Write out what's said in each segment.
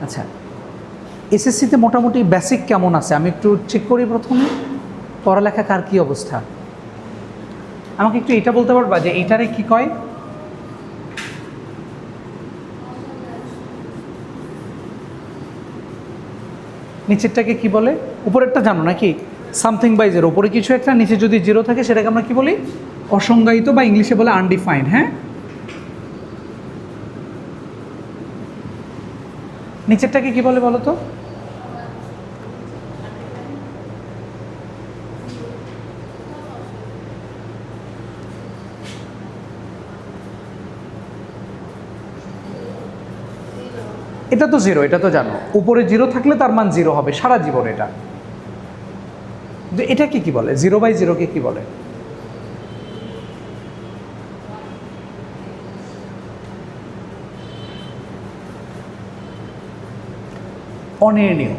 আচ্ছা, এসএসসিতে মোটামুটি বেসিক কেমন আছে আমি একটু চেক করি প্রথমে। পড়ালেখা কার কী অবস্থা আমাকে একটু এটা বলতে পারবা যে এইটারে কি কয়? নিচেরটাকে কি বলে? উপরেরটা জানো নাকি? সামথিং বাই জিরো, উপরে কিছু একটা, নিচে যদি জিরো থাকে সেটাকে আমরা কি বলি? অসংজ্ঞায়িত, বা ইংলিশে বলে আনডিফাইন্ড। হ্যাঁ, নিচেরটাকে কি বলে বলো তো? এটা তো জিরো, এটা তো জানো। উপরে জিরো থাকলে তার মান জিরো হবে সারা জীবন। এটা এটাকে কি বলে? জিরো বাই জিরোকে কি বলে? অনির্ণীয়।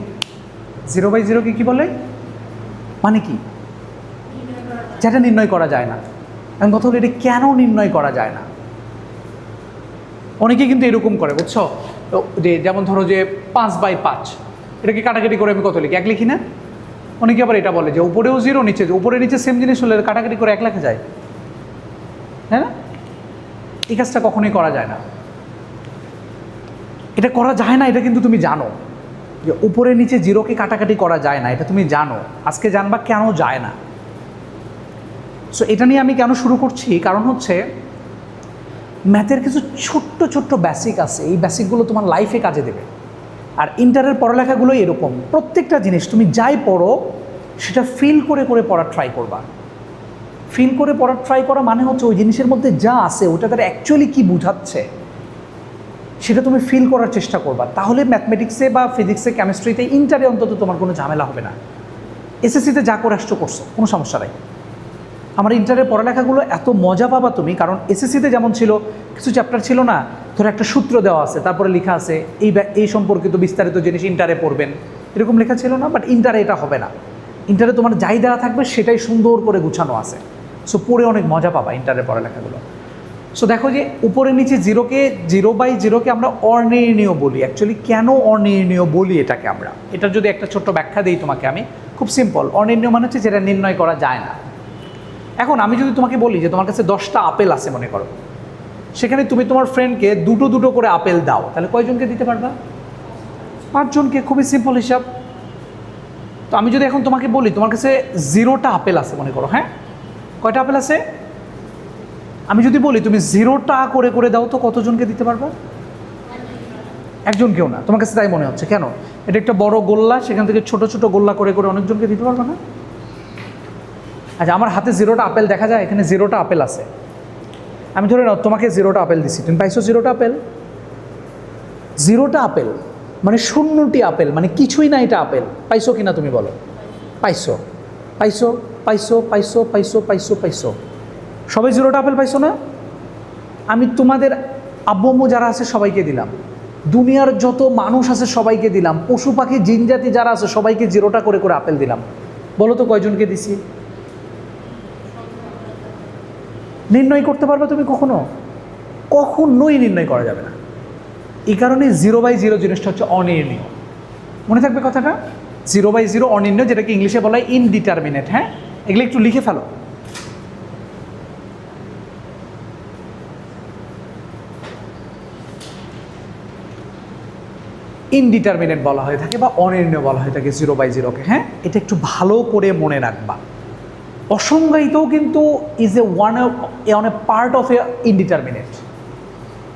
জিরো বাই জিরোকে কি বলে? মানে কি? যেটা নির্ণয় করা যায় না। এখন কথা হলো, এটা কেন নির্ণয় করা যায় না? অনেকে কিন্তু এরকম করে, বুঝছো? যে যেমন ধরো যে 5/5, এটাকে কাটাকাটি করে আমি কত লিখি? 1 লিখি না? অনেকে আবার এটা বলে যে উপরেও জিরো, নিচে উপরে নিচে সেম জিনিস হলে কাটাকাটি করে 1 লেখা যায়, হ্যাঁ না? এই কাজটা কখনোই করা যায় না। এটা করা যায় না, এটা কিন্তু তুমি জানো যে উপরে নিচে জিরোকে কাটাকাটি করা যায় না, এটা তুমি জানো। আজকে জানবা কেন যায় না। সো এটা নিয়ে আমি কেন শুরু করছি, কারণ হচ্ছে ম্যাথের কিছু ছোট্ট ছোট্ট বেসিক আছে, এই বেসিকগুলো তোমার লাইফে কাজে দেবে। আর ইন্টারের পড়ালেখাগুলো এরকম, প্রত্যেকটা জিনিস তুমি যাই পড়ো সেটা ফিল করে করে পড়ার ট্রাই করবা। ফিল করে পড়ার ট্রাই করা মানে হচ্ছে ওই জিনিসের মধ্যে যা আছে ওটা তারা অ্যাকচুয়ালি কী বুঝাচ্ছে সেটা তুমি ফিল করার চেষ্টা করবা। তাহলে ম্যাথমেটিক্সে বা ফিজিক্সে, কেমিস্ট্রিতে, ইন্টারে অন্তত তোমার কোনো ঝামেলা হবে না। এসএসসিতে যা করে আসছো করছো, কোনো সমস্যা নাই। আমার ইন্টারের পড়ালেখাগুলো এত মজা পাবা তুমি, কারণ এসএসসিতে যেমন ছিল কিছু চ্যাপ্টার ছিল না, ধরো একটা সূত্র দেওয়া আছে, তারপরে লেখা আছে এই সম্পর্কিত বিস্তারিত জিনিস ইন্টারে পড়বেন, এরকম লেখা ছিল না। বাট ইন্টারে এটা হবে না। ইন্টারে তোমার যাই দেওয়া থাকবে সেটাই সুন্দর করে গুছানো আছে। সো পড়ে অনেক মজা পাবা ইন্টারের পড়ালেখাগুলো। সো দেখো যে উপরে নিচে জিরো বাই জিরোকে আমরা অনির্ণীয় বলি। অ্যাকচুয়ালি কেন অনির্ণীয় বলি এটাকে আমরা, এটার যদি একটা ছোট্ট ব্যাখ্যা দিই তোমাকে আমি, খুব সিম্পল। অনির্ণীয় মানে হচ্ছে যেটা নির্ণয় করা যায় না। এখন আমি যদি তোমাকে বলি যে তোমার কাছে 10টা আপেল আছে মনে করো, সেখানে তুমি তোমার ফ্রেন্ডকে দুটো দুটো করে আপেল দাও, তাহলে কয়জনকে দিতে পারবা? 5 জনকে। খুবই সিম্পল হিসাব। তো আমি যদি এখন তোমাকে বলি তোমার কাছে 0টা আপেল আছে মনে করো, হ্যাঁ, কয়টা আপেল আছে? আমি যদি বলি তুমি 0টা করে করে দাও, তো কতজনকে দিতে পারবা? একজনকেও না। তোমার কাছে তাই মনে হচ্ছে কেন? এটা একটা বড় গোল্লা, সেখান থেকে ছোট ছোট গোল্লা করে করে অনেকজনকে দিতে পারবা না? আচ্ছা, আমার হাতে 0টা আপেল দেখা যায়, এখানে 0টা আপেল আছে। আমি ধরে নাও তোমাকে 0টা আপেল দিচ্ছি, তুমি পাইছো 0টা আপেল। 0টা আপেল মানে 0টি আপেল, মানে কিছুই না, এটা আপেল। পাইছো কিনা তুমি বলো? পাইছো, পাইছো, পাইছো, পাইছো, পাইছো, পাইছো, পাইছো। সবাই 0টা আপেল পাইছো না? আমি তোমাদের আব্বু আম্মু যারা আছে সবাইকে দিলাম, দুনিয়ার যত মানুষ আছে সবাইকে দিলাম, পশু পাখি জিনজাতি যারা আছে সবাইকে 0টা করে করে আপেল দিলাম। বলো তো কয়জনকে দিছি? নির্ণয় করতে পারবে তুমি কখনো? কখনোই নির্ণয় করা যাবে না। এই কারণে 0 বাই 0 জিনিসটা হচ্ছে অনির্ণীয়। মনে থাকবে কথাটা? 0 বাই 0 অনির্ণীয়, যেটাকে ইংলিশে বলা হয় ইনডিটারমিনেট। হ্যাঁ, এগুলো একটু লিখে ফেলো। ইনডিটারমিনেট বলা হয়ে থাকে বা অনির্ণীয় বলা হয়ে থাকে 0 বাই 0কে। হ্যাঁ, এটা একটু ভালো করে মনে রাখবা। অসংজ্ঞায়িতও কিন্তু is on a part of A indeterminate.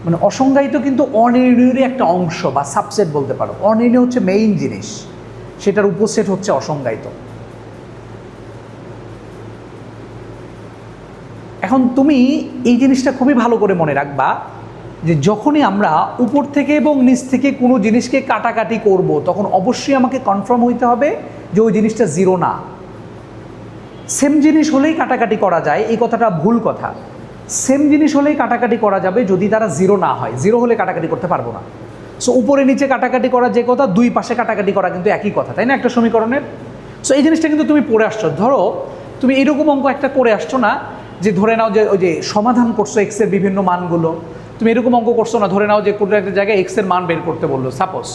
মানে অসংজ্ঞায়িত কিন্তু অনির্ণীয়রই একটা অংশ বা সাবসেট বলতে পারো। অনির্ণীয় হচ্ছে মেইন জিনিস, সেটার উপসেট হচ্ছে অসংজ্ঞায়িত। এখন তুমি এই জিনিসটা খুবই ভালো করে মনে রাখবা যে যখনই আমরা উপর থেকে এবং নিচ থেকে কোনো জিনিসকে কাটাকাটি করব, তখন অবশ্যই আমাকে কনফার্ম হইতে হবে যে ওই জিনিসটা 0 না। সেম জিনিস হলেই কাটাকাটি করা যায়, এই কথাটা ভুল কথা। সেম জিনিস হলেই কাটাকাটি করা যাবে যদি তারা 0 না হয়। 0 হলে কাটাকাটি করতে পারবো না। সো উপরে নিচে কাটাকাটি করা যে কথা, দুই পাশে কাটাকাটি করা কিন্তু একই কথা, তাই না, একটা সমীকরণের? সো এই জিনিসটা কিন্তু তুমি পড়ে আসছো। ধরো তুমি এইরকম অঙ্ক একটা করে আসছো না, যে ধরে নাও যে ওই যে সমাধান করছো এক্সের বিভিন্ন মানগুলো, তুমি এরকম অঙ্ক করছো না, ধরে নাও যে কোনো একটা জায়গায় এক্সের মান বের করতে বললো সাপোজ,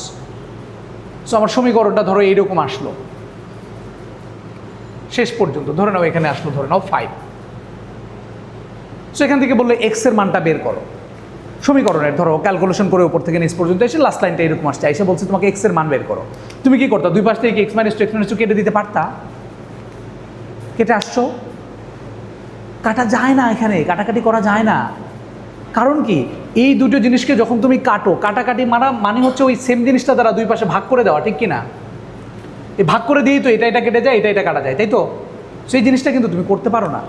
সো আমার সমীকরণটা ধরো এইরকম আসলো, শেষ পর্যন্ত ধরে নাও এখানে আসলো ধরে নাও 5। সো এখান থেকে বললে এক্স এর মানটা বের করো সমীকরণের, ধরো ক্যালকুলেশন করে উপর থেকে নিচ পর্যন্ত এসে লাস্ট লাইনটা এরকম আসছে, এসে বলছে তোমাকে এক্স এর মান বের করো। তুমি কি করতো? দুই পাশ থেকে কি এক্স মাইনাস টু কেটে দিতে পারতা? কেটে আসছো? কাটা যায় না, এখানে কাটাকাটি করা যায় না। কারণ কি, এই দুটো জিনিসকে যখন তুমি কাটো, কাটাকাটি মানে হচ্ছে ওই সেম জিনিসটা দ্বারা দুই পাশে ভাগ করে দেওয়া, ঠিক কি না? এই ভাগ করে দিয়েই তো এটা কেটে যায়, এটা কাটা যায়, তাই তো? সেই জিনিসটা কিন্তু তুমি করতে পারো না,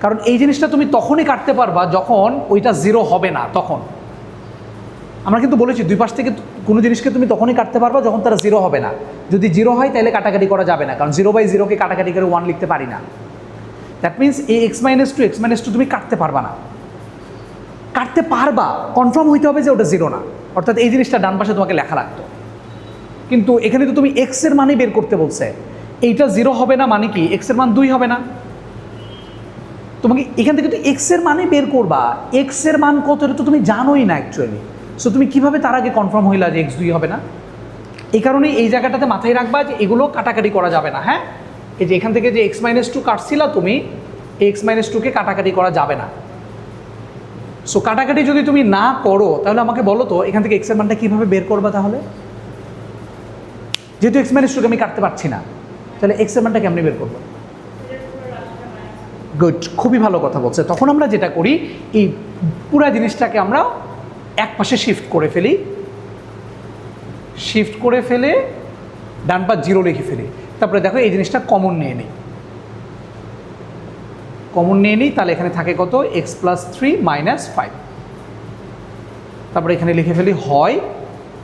কারণ এই জিনিসটা তুমি তখনই কাটতে পারবা যখন ওইটা জিরো হবে না। তখন আমরা কিন্তু বলেছি দুই পাশ থেকে কোনো জিনিসকে তুমি তখনই কাটতে পারবা যখন তারা জিরো হবে না। যদি জিরো হয় তাহলে কাটাকাটি করা যাবে না, কারণ 0/0কে কাটাকাটি করে 1 লিখতে পারি না। দ্যাট মিনস এই এক্স মাইনাস টু তুমি কাটতে পারবা না। কাটতে পারবা, কনফার্ম হইতে হবে যে ওটা জিরো না, অর্থাৎ এই জিনিসটা ডান পাশে তোমাকে লেখা লাগতো। কিন্তু এখানে তো তুমি এক্স এর মানই বের করতে বলছে, এইটা জিরো হবে না মানে কি এক্স এর মান 2 হবে না? তোমাকে এখান থেকে তো এক্স এর মানে বের করবা, এক্স এর মান কত এটা তো তুমি জানোই না অ্যাকচুয়ালি। সো তুমি কিভাবে তার আগে কনফার্ম হইলা যে এক্স 2 হবে না? এই কারণে এই জায়গাটাতে মাথায় রাখবা যে এগুলো কাটাকাটি করা যাবে না। হ্যাঁ, এই যে এখান থেকে যে এক্স মাইনাস টু কাটছিলা তুমি, এক্স মাইনাস টুকে কাটাকাটি করা যাবে না। সো কাটাকাটি যদি তুমি না করো তাহলে আমাকে বলো তো এখান থেকে এক্স এর মানটা কীভাবে বের করবা? তাহলে যেহেতু এক্স মাইনাস টুকে আমি কাটতে পারছি না, তাহলে এক্স এর মানটা কেমনি বের করবো? গুড, খুবই ভালো কথা বলছে। তখন আমরা যেটা করি, এই পুরো জিনিসটাকে আমরা এক পাশে শিফট করে ফেলে ডান পাশ 0 লিখে ফেলি। তারপরে দেখো এই জিনিসটা কমন নিয়ে নিই, তাহলে এখানে থাকে কত? X plus 3 minus 5। তারপরে এখানে লিখে ফেলি হয়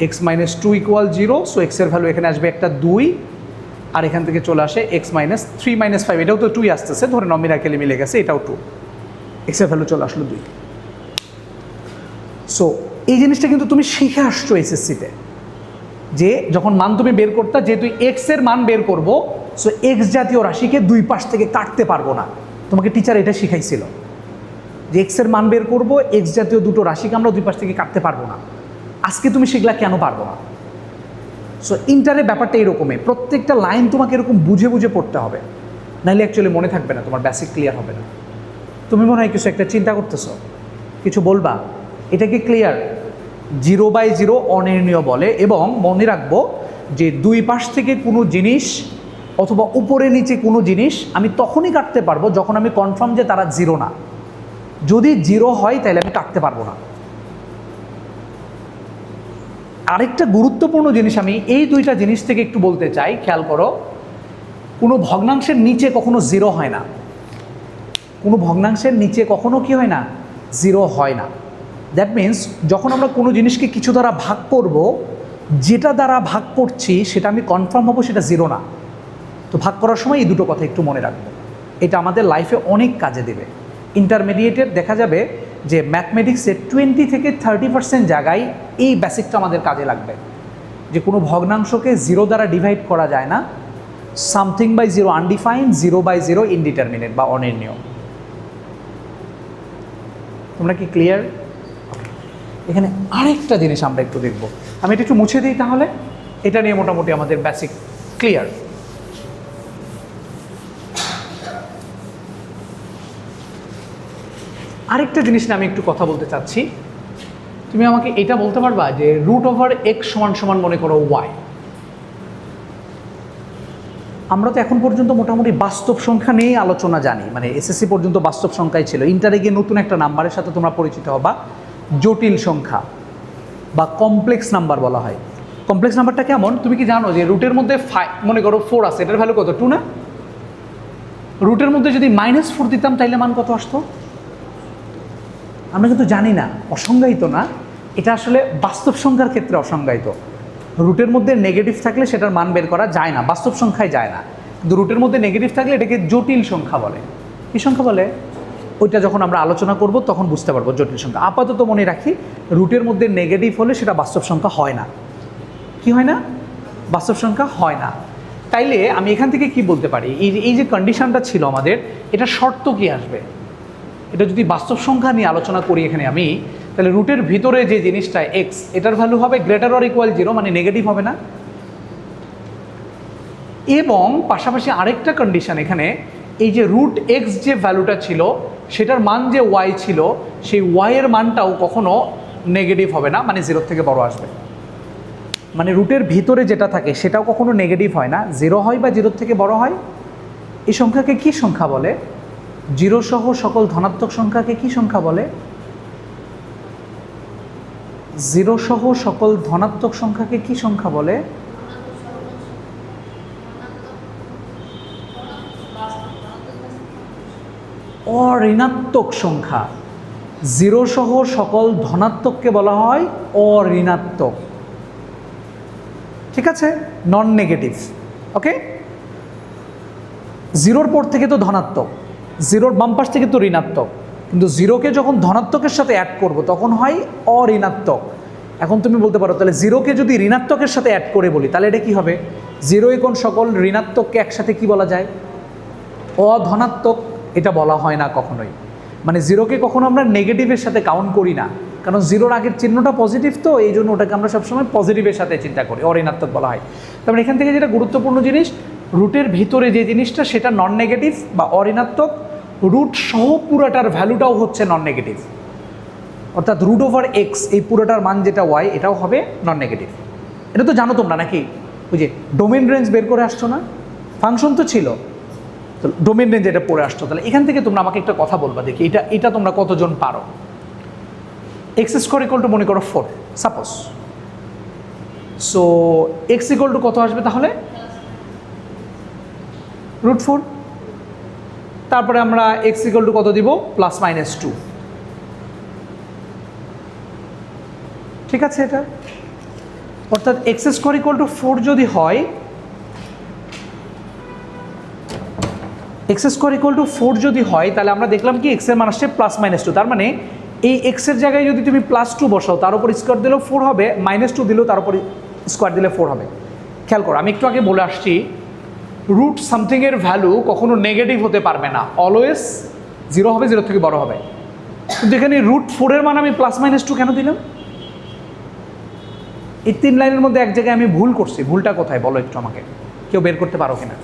এক্স মাইনাস 2 ইকুয়াল 0। সো এক্সের ভ্যালু এখানে আসবে একটা 2, আর এখান থেকে চলে আসে এক্স মাইনাস 3 মাইনাস 5, এটাও তো 2 আসতেছে, ধরে নাও মিরাকেলে মিলে গেছে, এটাও 2, এক্সের ভ্যালু চলে আসলো 2। সো এই জিনিসটা কিন্তু তুমি শিখে আসছো এসএসসিতে, যে যখন মান তুমি বের করতে, যেহেতু এক্স এর মান বের করবো, সো এক্স জাতীয় রাশিকে দুই পাশ থেকে কাটতে পারবো না। তোমাকে টিচার এটা শিখাইছিল যে এক্স এর মান বের করবো, এক্স জাতীয় দুটো রাশিকে আমরা দুই পাশ থেকে কাটতে পারবো না। আজকে তুমি শিখলা কেন পারবো না। সো ইন্টারের ব্যাপারটা এরকমই, প্রত্যেকটা লাইন তোমাকে এরকম বুঝে বুঝে পড়তে হবে, নাহলে অ্যাকচুয়ালি মনে থাকবে না, তোমার বেসিক ক্লিয়ার হবে না। তুমি মনে হয় কিছু একটা চিন্তা করতেছো, কিছু বলবা, এটা কি ক্লিয়ার? 0/0 অনির্ণীয় বলে, এবং মনে রাখবো যে দুই পাশ থেকে কোনো জিনিস অথবা উপরে নিচে কোনো জিনিস আমি তখনই কাটতে পারবো যখন আমি কনফার্ম যে তারা জিরো না। যদি জিরো হয় তাহলে আমি কাটতে পারবো না। আরেকটা গুরুত্বপূর্ণ জিনিস আমি এই দুইটা জিনিস থেকে একটু বলতে চাই, খেয়াল করো। কোনো ভগ্নাংশের নিচে কখনো জিরো হয় না, কোনো ভগ্নাংশের নিচে কখনো কি হয় না? জিরো হয় না। দ্যাট মিন্স যখন আমরা কোনো জিনিসকে কিছু দ্বারা ভাগ করব, যেটা দ্বারা ভাগ করছি সেটা আমি কনফার্ম হবো সেটা জিরো না। তো ভাগ করার সময় এই দুটো কথা একটু মনে রাখবো, এটা আমাদের লাইফে অনেক কাজে দেবে। ইন্টারমিডিয়েটের দেখা যাবে যে ম্যাথমেটিক্সের 20 থেকে 30% জায়গায় এই বেসিকটা আমাদের কাজে লাগবে, যে কোনো ভগ্নাংশকে 0 দ্বারা ডিভাইড করা যায় না। সামথিং বাই 0 আনডিফাইন্ড, 0/0 ইনডিটারমিনেট বা অনির্ণীয়। তোমরা কি ক্লিয়ার? এখানে আরেকটা জিনিস আমরা একটু দেখব, আমি এটা একটু মুছে দিই, তাহলে এটা নিয়ে মোটামুটি আমাদের বেসিক ক্লিয়ার। আরেকটা জিনিস নিয়ে আমি একটু কথা বলতে চাচ্ছি। তুমি আমাকে এটা বলতে পারবা যে √x সমান মনে করো y। আমরা তো এখন পর্যন্ত মোটামুটি বাস্তব সংখ্যা নিয়েই আলোচনা জানি, মানে এসএসসি পর্যন্ত বাস্তব সংখ্যাই ছিল। ইন্টারে গিয়ে নতুন একটা নাম্বারের সাথে তোমরা পরিচিত হবা, জটিল সংখ্যা বা কমপ্লেক্স নাম্বার বলা হয়। কমপ্লেক্স নাম্বারটা কেমন তুমি কি জানো? যে রুটের মধ্যে মনে করো 4 আছে, এটার ভ্যালু কত? 2 না? রুটের মধ্যে যদি -4 দিতাম তাইলে মান কত আসতো? আমরা কিন্তু জানি না, অসংজ্ঞায়িত না, এটা আসলে বাস্তব সংখ্যার ক্ষেত্রে অসংজ্ঞায়িত। রুটের মধ্যে নেগেটিভ থাকলে সেটার মান বের করা যায় না, বাস্তব সংখ্যায় যায় না। কিন্তু রুটের মধ্যে নেগেটিভ থাকলে এটাকে জটিল সংখ্যা বলে। কী সংখ্যা বলে? ওইটা যখন আমরা আলোচনা করব তখন বুঝতে পারবো জটিল সংখ্যা। আপাতত মনে রাখি, রুটের মধ্যে নেগেটিভ হলে সেটা বাস্তব সংখ্যা হয় না। কি হয় না? বাস্তব সংখ্যা হয় না। তাইলে আমি এখান থেকে কি বলতে পারি, এই যে কন্ডিশনটা ছিল আমাদের, এটা শর্ত কি আসবে? এটা যদি বাস্তব সংখ্যা নিয়ে আলোচনা করি এখানে আমি, তাহলে রুটের ভিতরে যে জিনিসটা x, এটার ভ্যালু হবে > 0, মানে নেগেটিভ হবে না। এবং পাশাপাশি আরেকটা কন্ডিশন এখানে, এই যে রুট এক্স যে ভ্যালুটা ছিল সেটার মান যে ওয়াই ছিল, সেই ওয়াইয়ের মানটাও কখনো নেগেটিভ হবে না, মানে জিরোর থেকে বড় আসবে। মানে রুটের ভিতরে যেটা থাকে সেটাও কখনো নেগেটিভ হয় না, জিরো হয় বা জিরোর থেকে বড় হয়। এই সংখ্যাকে কি সংখ্যা বলে? জিরো সহ সকল ধনাত্মক সংখ্যাকে কি সংখ্যা বলে? জিরো সহ সকল ধনাত্মক সংখ্যাকে কি সংখ্যা বলে? অঋণাত্মক সংখ্যা। জিরো সহ সকল ধনাত্মককে বলা হয় অঋণাত্মক। ঠিক আছে, নন নেগেটিভ। ওকে, জিরোর পর থেকে তো ধনাত্মক, জিরোর বাম পাশ থেকে তো ঋণাত্মক, কিন্তু জিরোকে যখন ধনাত্মকের সাথে অ্যাড করব তখন হয় অঋণাত্মক। এখন তুমি বলতে পারো তাহলে জিরোকে যদি ঋণাত্মকের সাথে অ্যাড করে বলি তাহলে এটা কি হবে? জিরো এখন সকল ঋণাত্মককে একসাথে কি বলা যায়? অধনাত্মক। এটা বলা হয় না কখনোই, মানে জিরোকে কখনো আমরা নেগেটিভের সাথে কাউন্ট করি না, কারণ জিরোর আগের চিহ্নটা পজিটিভ, তো এই জন্য ওটাকে আমরা সবসময় পজিটিভের সাথে চিন্তা করি, অঋণাত্মক বলা হয়। তারপরে এখান থেকে যেটা গুরুত্বপূর্ণ জিনিস, রুটের ভিতরে যে জিনিসটা সেটা নন নেগেটিভ বা অঋণাত্মক, রুট সহ পুরাটার ভ্যালুটাও হচ্ছে নন নেগেটিভ, অর্থাৎ রুট ওভার এক্স এই পুরোটার মান যেটা ওয়াই এটাও হবে নন নেগেটিভ। এটা তো জানো তোমরা নাকি? ওই যে ডোমেন রেঞ্জ বের করে আসছো না, ফাংশন তো ছিল, তো ডোমেন রেঞ্জ এটা পড়ে আসছো। তাহলে এখান থেকে তোমরা আমাকে একটা কথা বলবা দেখি, এটা তোমরা কতজন পারো? এক্স স্কোয়ার ইকুয়াল টু মনে করো 4 suppose. So x equal to কত আসবে তাহলে? √4। তারপরে আমরা এক্স ইকুয়াল টু কত দিব? +-2। ঠিক আছে, এটা অর্থাৎ এক্স স্কোয়ার ইকুয়াল টু 4 যদি হয়, এক্স স্কোয়ার ইকুয়াল টু 4 যদি হয় তাহলে আমরা দেখলাম কি এক্সের মান আসছে +-2। তার মানে এই এক্সের জায়গায় যদি তুমি +2 বসাও তার উপর স্কোয়ার দিলেও 4 হবে, -2 দিলেও তার উপর স্কোয়ার দিলে 4 হবে। খেয়াল করো, আমি একটু আগে বলে আসছি রুট সামথিংয়ের ভ্যালু কখনো নেগেটিভ হতে পারবে না, অলওয়েজ জিরো হবে, জিরো থেকে বড় হবে। কিন্তু এখানে √4 মান আমি +-2 কেন দিলাম? এই 3 লাইনের মধ্যে এক জায়গায় আমি ভুল করছি, ভুলটা কোথায় বলো একটু আমাকে, কেউ বের করতে পারো কিনা?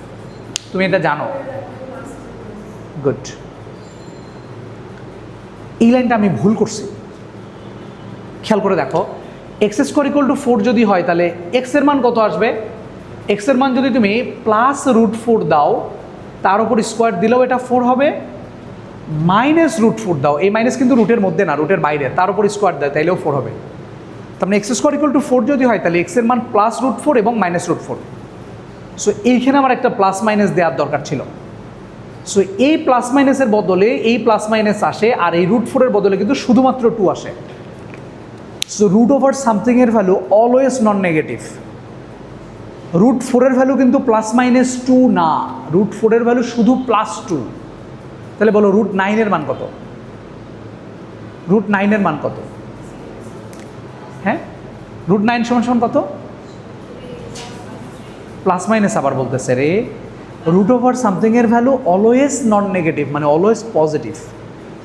তুমি এটা জানো? গুড, এই লাইনটা আমি ভুল করছি। খেয়াল করে দেখো, এক্স স্কোয়ার ইকুয়াল টু 4 যদি হয় তাহলে এক্সের মান কত আসবে? এক্সের মান যদি তুমি +√4 দাও তার উপর স্কোয়ার দিলেও এটা 4 হবে, -√4 দাও, এই মাইনাস কিন্তু রুটের মধ্যে না, রুটের বাইরে, তার উপর স্কোয়ার দেয় তাইলেও 4 হবে। তার মানে এক্স স্কোয়ার ইকুয়াল টু 4 যদি হয় তাহলে এক্সের মান +√4 এবং -√4। সো এইখানে আমার একটা প্লাস মাইনাস দেওয়ার দরকার ছিল। সো এই প্লাস মাইনাসের বদলে এই প্লাস মাইনাস আসে, আর এই √4 বদলে কিন্তু শুধুমাত্র 2 আসে। সো রুট ওভার সামথিংয়ের value always non negative. √4 value কিন্তু +-2 না, √4 ভ্যালু শুধু +2। তাহলে বলো √9 মান কত? √9 মান কত? হ্যাঁ, √9 সমান কত? প্লাস-মাইনাস আবার বলতেছে রে। রুট ওভার সামথিংয়ের ভ্যালু অলওয়েজ নন নেগেটিভ, মানে অলওয়েজ পজিটিভ।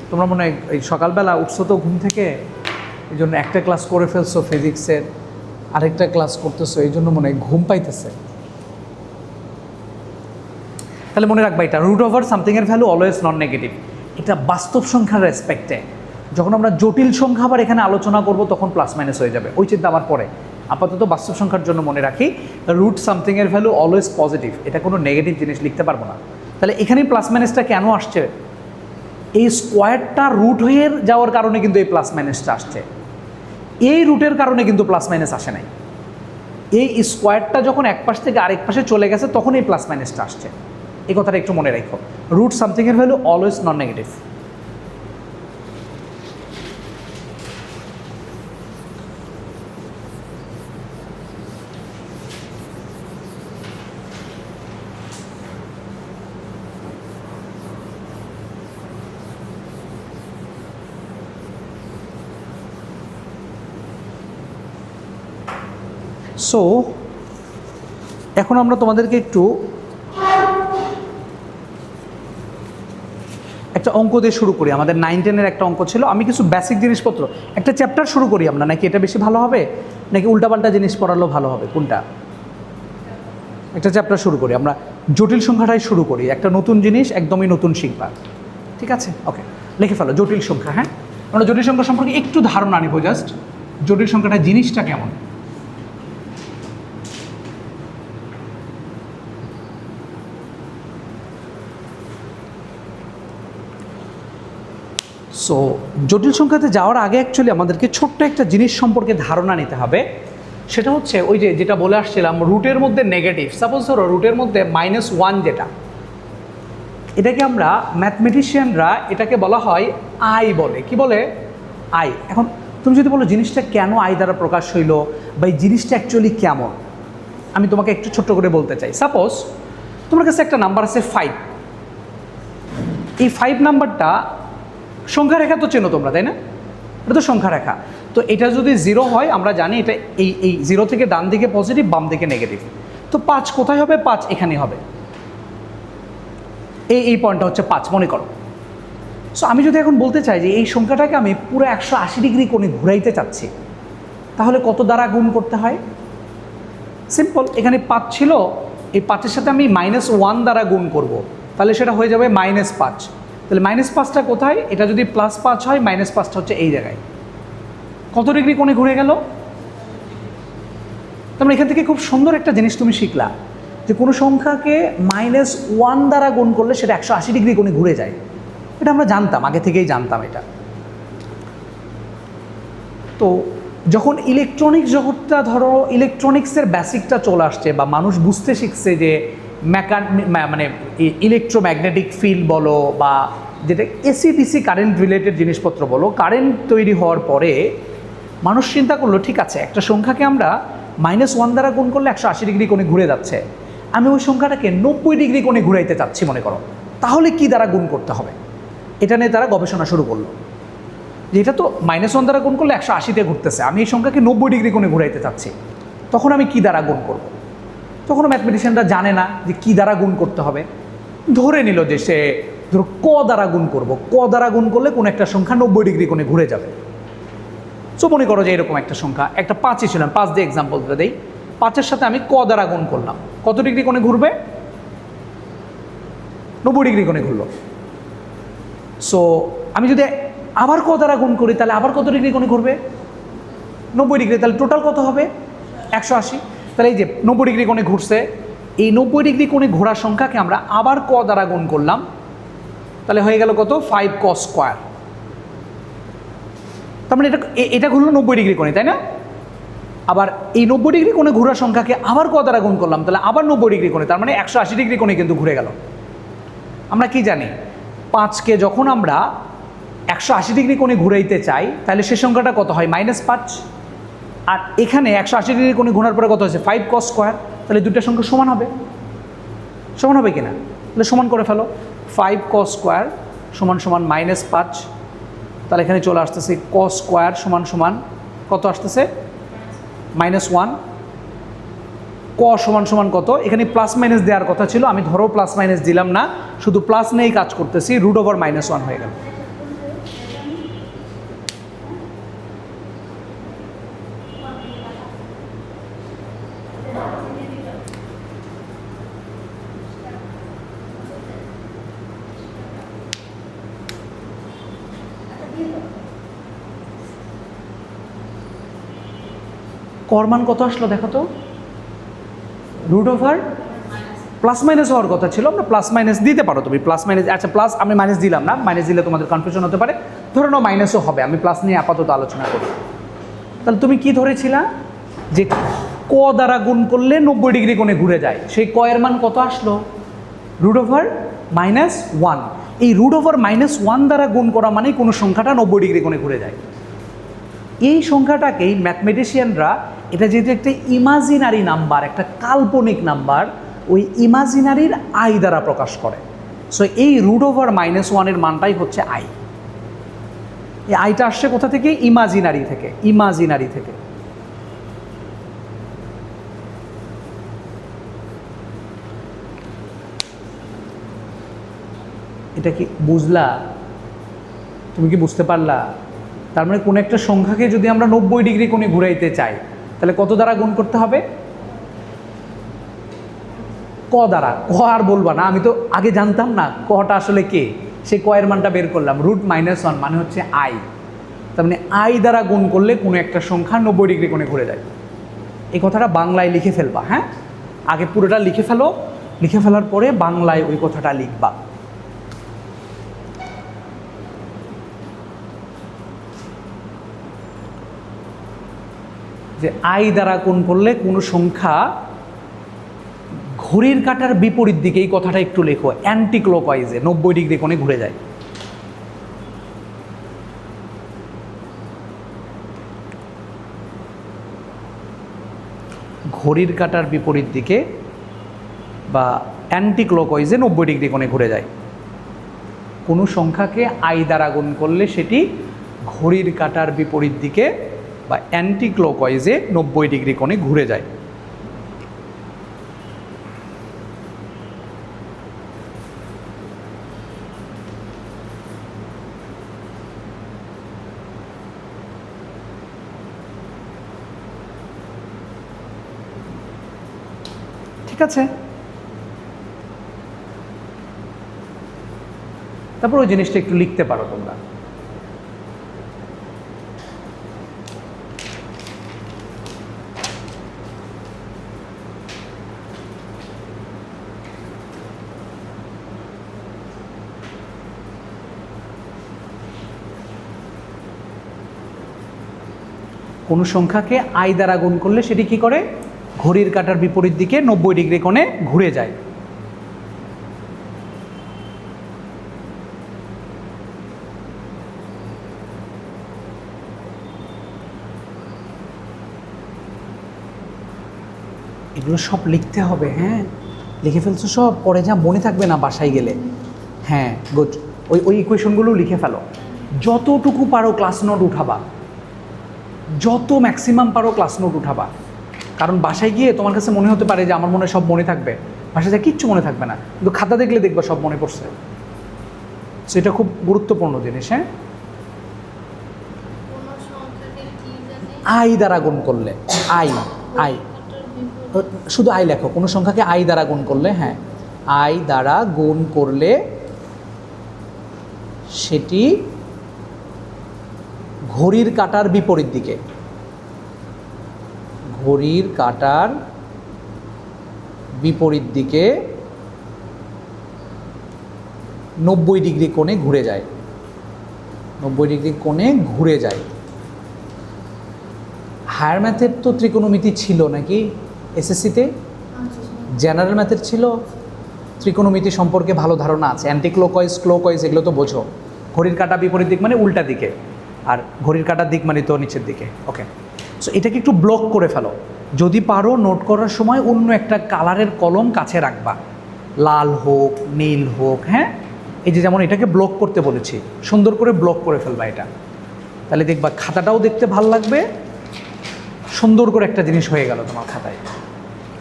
তোমরা মনে হয় এই সকালবেলা উঠছো তো ঘুম থেকে, এই জন্য একটা ক্লাস করে ফেলছো ফিজিক্সের, আরেকটা ক্লাস করতেছো, এই জন্য মনে হয় ঘুম পাইতেছে। তাহলে মনে রাখবা এটা রুট ওভার সামথিংয়ের ভ্যালু অলওয়েজ নন নেগেটিভ। এটা বাস্তব সংখ্যার রেসপেক্টে। যখন আমরা জটিল সংখ্যা আবার এখানে আলোচনা করব তখন প্লাস মাইনাস হয়ে যাবে, ওই চিন্তা আবার পরে। আপাতত বাস্তব সংখ্যার জন্য মনে রাখি রুট সামথিংয়ের ভ্যালু অলওয়েজ পজিটিভ, এটা কোনো নেগেটিভ জিনিস লিখতে পারবো না। তাহলে এখানে প্লাস মাইনাসটা কেন আসছে? এই স্কোয়ারটা রুট হয়ে যাওয়ার কারণে কিন্তু এই প্লাস মাইনাসটা আসছে, এই রুটের কারণে কিন্তু প্লাস মাইনাস আসে নাই। এই স্কোয়ারটা যখন এক পাশ থেকে আরেক পাশে চলে গেছে তখন এই প্লাস মাইনাসটা আসছে, এই কথাটা একটু মনে রাখো। রুট সামথিংয়ের value always non negative. So এখন আমরা তোমাদেরকে একটু একটা অঙ্ক দিয়ে শুরু করি। আমাদের 9-10-এর একটা অঙ্ক ছিল, আমি কিছু বেসিক জিনিসপত্র, একটা চ্যাপ্টার শুরু করি আমরা, নাকি এটা বেশি ভালো হবে, নাকি উল্টাপাল্টা জিনিস পড়ালেও ভালো হবে, কোনটা? একটা চ্যাপ্টার শুরু করি, আমরা জটিল সংখ্যাটাই শুরু করি, একটা নতুন জিনিস, একদমই নতুন শিখবা, ঠিক আছে? ওকে, লিখে ফেলো জটিল সংখ্যা। হ্যাঁ, আমরা জটিল সংখ্যা সম্পর্কে একটু ধারণা নিব, জাস্ট জটিল সংখ্যাটা জিনিসটা কেমন। সো জটিল সংখ্যাতে যাওয়ার আগে অ্যাকচুয়ালি আমাদেরকে ছোট্ট একটা জিনিস সম্পর্কে ধারণা নিতে হবে, সেটা হচ্ছে ওই যে যেটা বলে আসছিলাম, রুটের মধ্যে নেগেটিভ। সাপোজ ধরো রুটের মধ্যে -1 যেটা, এটাকে আমরা ম্যাথমেটিশিয়ানরা এটাকে বলা হয় আই বলে। কি বলে? আই। এখন তুমি যদি বলো জিনিসটা কেন আই দ্বারা প্রকাশ হইল বা এই জিনিসটা অ্যাকচুয়ালি কেমন, আমি তোমাকে একটু ছোট্ট করে বলতে চাই। সাপোজ তোমার কাছে একটা নাম্বার আছে 5, এই 5 নাম্বারটা সংখ্যা রেখা তো চেনো তোমরা, তাই না? এটা তো সংখ্যা রেখা। তো এটা যদি 0 হয়, আমরা জানি এটা এই 0 থেকে ডান দিকে পজিটিভ, বাম দিকে নেগেটিভ। তো 5 কোথায় হবে? 5 এখানে হবে। এই পয়েন্টটা হচ্ছে 5 মনে করো। সো আমি যদি এখন বলতে চাই যে এই সংখ্যাটাকে আমি পুরো 180 ডিগ্রি কোণে ঘুরাইতে চাচ্ছি, তাহলে কত দ্বারা গুণ করতে হয়? সিম্পল, এখানে 5 ছিল, এই 5-এর সাথে আমি -1 দ্বারা গুণ করব, তাহলে সেটা হয়ে যাবে -5। তাহলে -5টা কোথায়? এটা যদি +5 হয়, -5টা হচ্ছে এই জায়গায়। কত ডিগ্রি কোণে ঘুরে গেল? তোমরা এখান থেকে খুব সুন্দর একটা জিনিস তুমি শিখলা, যে কোনো সংখ্যাকে -1 দ্বারা গুণ করলে সেটা 180 ডিগ্রি কোণে ঘুরে যায়। এটা আমরা জানতাম, আগে থেকেই জানতাম এটা। তো যখন ইলেকট্রনিক্স জগৎটা, ধরো ইলেকট্রনিক্সের বেসিকটা চলে আসছে বা মানুষ বুঝতে শিখছে যে মানে ইলেকট্রোম্যাগনেটিক ফিল্ড বলো বা যেটা এসি ডিসি কারেন্ট রিলেটেড জিনিসপত্র বলো, কারেন্ট তৈরি হওয়ার পরে মানুষ চিন্তা করলো, ঠিক আছে একটা সংখ্যাকে আমরা -1 দ্বারা গুণ করলে 180 ডিগ্রি কোণে ঘুরে যাচ্ছে, আমি ওই সংখ্যাটাকে 90 ডিগ্রি কোণে ঘুরাইতে চাচ্ছি মনে করো, তাহলে কি দ্বারা গুণ করতে হবে? এটা নিয়ে তারা গবেষণা শুরু করলো, যে এটা তো -1 দ্বারা গুণ করলে 180-তে ঘুরতেছে, আমি এই সংখ্যাকে 90 ডিগ্রি কোণে ঘুরাইতে চাচ্ছি, তখন আমি কি দ্বারা গুণ করব? তখনও ম্যাথমেটিশিয়ানরা জানে না যে কী দ্বারা গুণ করতে হবে। ধরে নিল যে সে ধরো ক দ্বারা গুণ করব, ক দ্বারা গুণ করলে কোনো একটা সংখ্যা 90 ডিগ্রি কোণে ঘুরে যাবে। সো মনে করো যে এরকম একটা সংখ্যা, একটা 5-ই ছিলাম, 5 দিয়ে এক্সাম্পল দিয়ে দেই। 5-এর সাথে আমি ক দ্বারা গুণ করলাম, কত ডিগ্রি কোণে ঘুরবে? 90 ডিগ্রি কোণে ঘুরলো। সো আমি যদি আবার ক দ্বারা গুণ করি, তাহলে আবার কত ডিগ্রি কোণে ঘুরবে? 90 ডিগ্রি। তাহলে টোটাল কত হবে? 180। তাহলে এই যে 90 ডিগ্রি কোণে ঘুরছে, এই 90 ডিগ্রি কোণে ঘোরার সংখ্যাকে আমরা আবার ক দ্বারা গুণ করলাম, তাহলে হয়ে গেল কত? 5 cos স্কোয়ার। তার মানে এটা ঘুরলো 90 ডিগ্রি কোণে, তাই না? আবার এই 90 ডিগ্রি কোণে ঘোরার সংখ্যাকে আবার ক দ্বারা গুণ করলাম, তাহলে আবার 90 ডিগ্রি কোণে, তার মানে 180 ডিগ্রি কোণে কিন্তু ঘুরে গেল। আমরা কি জানি, 5কে যখন আমরা 180 ডিগ্রি কোণে ঘুরাইতে চাই, তাহলে সে সংখ্যাটা কত হয়? -5। আর এখানে 180 ডিগ্রি কোণে ঘোরার পরে কত হয়েছে? 5 cos স্কোয়ার। তাহলে দুইটা সংখ্যা সমান হবে, সমান হবে কিনা? তাহলে সমান করে ফেলো। 5 cos স্কোয়ার সমান সমান -5। তাহলে এখানে চলে আসতেছে cos স্কোয়ার সমান সমান কত আসতেছে? -1। ক সমান সমান কত? এখানে প্লাস মাইনাস দেওয়ার কথা ছিল, আমি ধরো প্লাস মাইনাস দিলাম না, শুধু প্লাস নিয়েই কাজ করতেছি, √/-1 হয়ে গেল। কর মান কত আসলো দেখো তো? √প্লাস মাইনাস হওয়ার কথা ছিল, আমরা প্লাস মাইনাস দিতে পারো তুমি, প্লাস মাইনাস। আচ্ছা প্লাস আমি মাইনাস দিলাম না, মাইনাস দিলে তোমাদের কনফিউশন হতে পারে, ধরে নাও মাইনাসও হবে, আমি প্লাস নিয়ে আপাতত আলোচনা করি। তাহলে তুমি কি ধরেছিলা যে ক দ্বারা গুণ করলে 90 ডিগ্রি কোণে ঘুরে যায়, সেই ক এর মান কত আসলো? √-1। এই √/-1 দ্বারা গুণ করা মানে কোনো সংখ্যাটা 90 ডিগ্রি কোণে ঘুরে যায়। এই সংখ্যাটাকেই ম্যাথমেটিশিয়ানরা, এটা যেহেতু একটা ইমাজিনারি নাম্বার, একটা কাল্পনিক নাম্বার, ওই ইমাজিনারির আই দ্বারা প্রকাশ করে। সো এই √/-1 এর মানটাই হচ্ছে আই। এই আইটা আসছে কোথা থেকে? ইমাজিনারি থেকে, ইমাজিনারি থেকে। এটা কি বুঝলা? তুমি কি বুঝতে পারলা? তার মানে কোনো একটা সংখ্যাকে যদি আমরা 90 ডিগ্রি কোণে ঘুরাইতে চাই, তাহলে কত দ্বারা গুণ করতে হবে? ক দ্বারা, ক আর বলবা না, আমি তো আগে জানতাম না কটা আসলে কে, সেই কয়ের মানটা বের করলাম, √-1 মানে হচ্ছে আই। তার মানে আই দ্বারা গুণ করলে কোনো একটা সংখ্যা 90 ডিগ্রি কোণে ঘুরে যায়। এই কথাটা বাংলায় লিখে ফেলবা, হ্যাঁ, আগে পুরোটা লিখে ফেলো, লিখে ফেলার পরে বাংলায় ওই কথাটা লিখবা। যে আই দ্বারা গুণ করলে কোনো সংখ্যা ঘড়ির কাঁটার বিপরীত দিকে, এই কথাটা একটু লেখো, অ্যান্টি ক্লকওয়াইজে 90 ডিগ্রি কোণে ঘুরে যায়। ঘড়ির কাঁটার বিপরীত দিকে বা অ্যান্টি ক্লকওয়াইজে 90 ডিগ্রি কোণে ঘুরে যায়। কোনো সংখ্যাকে আই দ্বারা গুণ করলে সেটি ঘড়ির কাঁটার বিপরীত দিকে বা অ্যান্টি ক্লকওয়াইজে 90 ডিগ্রি কোণে ঘুরে যায়। ঠিক আছে, তারপর ওই জিনিসটা একটু লিখতে পারো তোমরা। কোনো সংখ্যাকে আই দ্বারা গুণ করলে সেটি কি করে, ঘড়ির কাঁটার বিপরীত দিকে 90 ডিগ্রি কোণে ঘুরে যায়। এগুলো সব লিখতে হবে, হ্যাঁ, লিখে ফেলছো সব, পরে যা মনে থাকবে না বাসায় গেলে। হ্যাঁ, গুড, ওই ইকুয়েশনগুলো লিখে ফেলো, যতটুকু পারো ক্লাস নোট উঠাবা, যত ম্যাক্সিমাম পারো ক্লাস নোট উঠাবা। কারণ বাসায় গিয়ে তোমার কাছে মনে হতে পারে যে আমার মনে সব মনে থাকবে, বাসায় যা কিচ্ছু মনে থাকবে না, কিন্তু খাতা দেখলে দেখবা সব মনে পড়ছে। সো এটা খুব গুরুত্বপূর্ণ জিনিস। হ্যাঁ, আই দ্বারা গুণ করলে, আই আই শুধু আই লেখো, কোনো সংখ্যাকে আই দ্বারা গুণ করলে, হ্যাঁ, আই দ্বারা গুণ করলে সেটি ঘড়ির কাঁটার বিপরীত দিকে, ঘড়ির কাঁটার বিপরীত দিকে 90 ডিগ্রি কোণে ঘুরে যায়, 90 ডিগ্রি কোণে ঘুরে যায়। হায়ার ম্যাথের তো ত্রিকোণমিতি ছিল নাকি এসএসসিতে? জেনারেল ম্যাথের ছিল। ত্রিকোণমিতি সম্পর্কে ভালো ধারণা আছে, অ্যান্টি ক্লকওয়াইজ, ক্লকওয়াইজ এগুলো তো বোঝো। ঘড়ির কাঁটা বিপরীত দিক মানে উল্টা দিকে, আর ঘড়ির কাঁটার দিক মানে তো নিচের দিকে। ওকে, সো এটাকে একটু ব্লক করে ফেলো, যদি পারো নোট করার সময় অন্য একটা কালারের কলম কাছে রাখবা, লাল হোক নীল হোক। হ্যাঁ, এই যে যেমন এটাকে ব্লক করতে বলেছি, সুন্দর করে ব্লক করে ফেলবা এটা, তাহলে দেখবা খাতাটাও দেখতে ভাল লাগবে, সুন্দর করে একটা জিনিস হয়ে গেল তোমার খাতায়,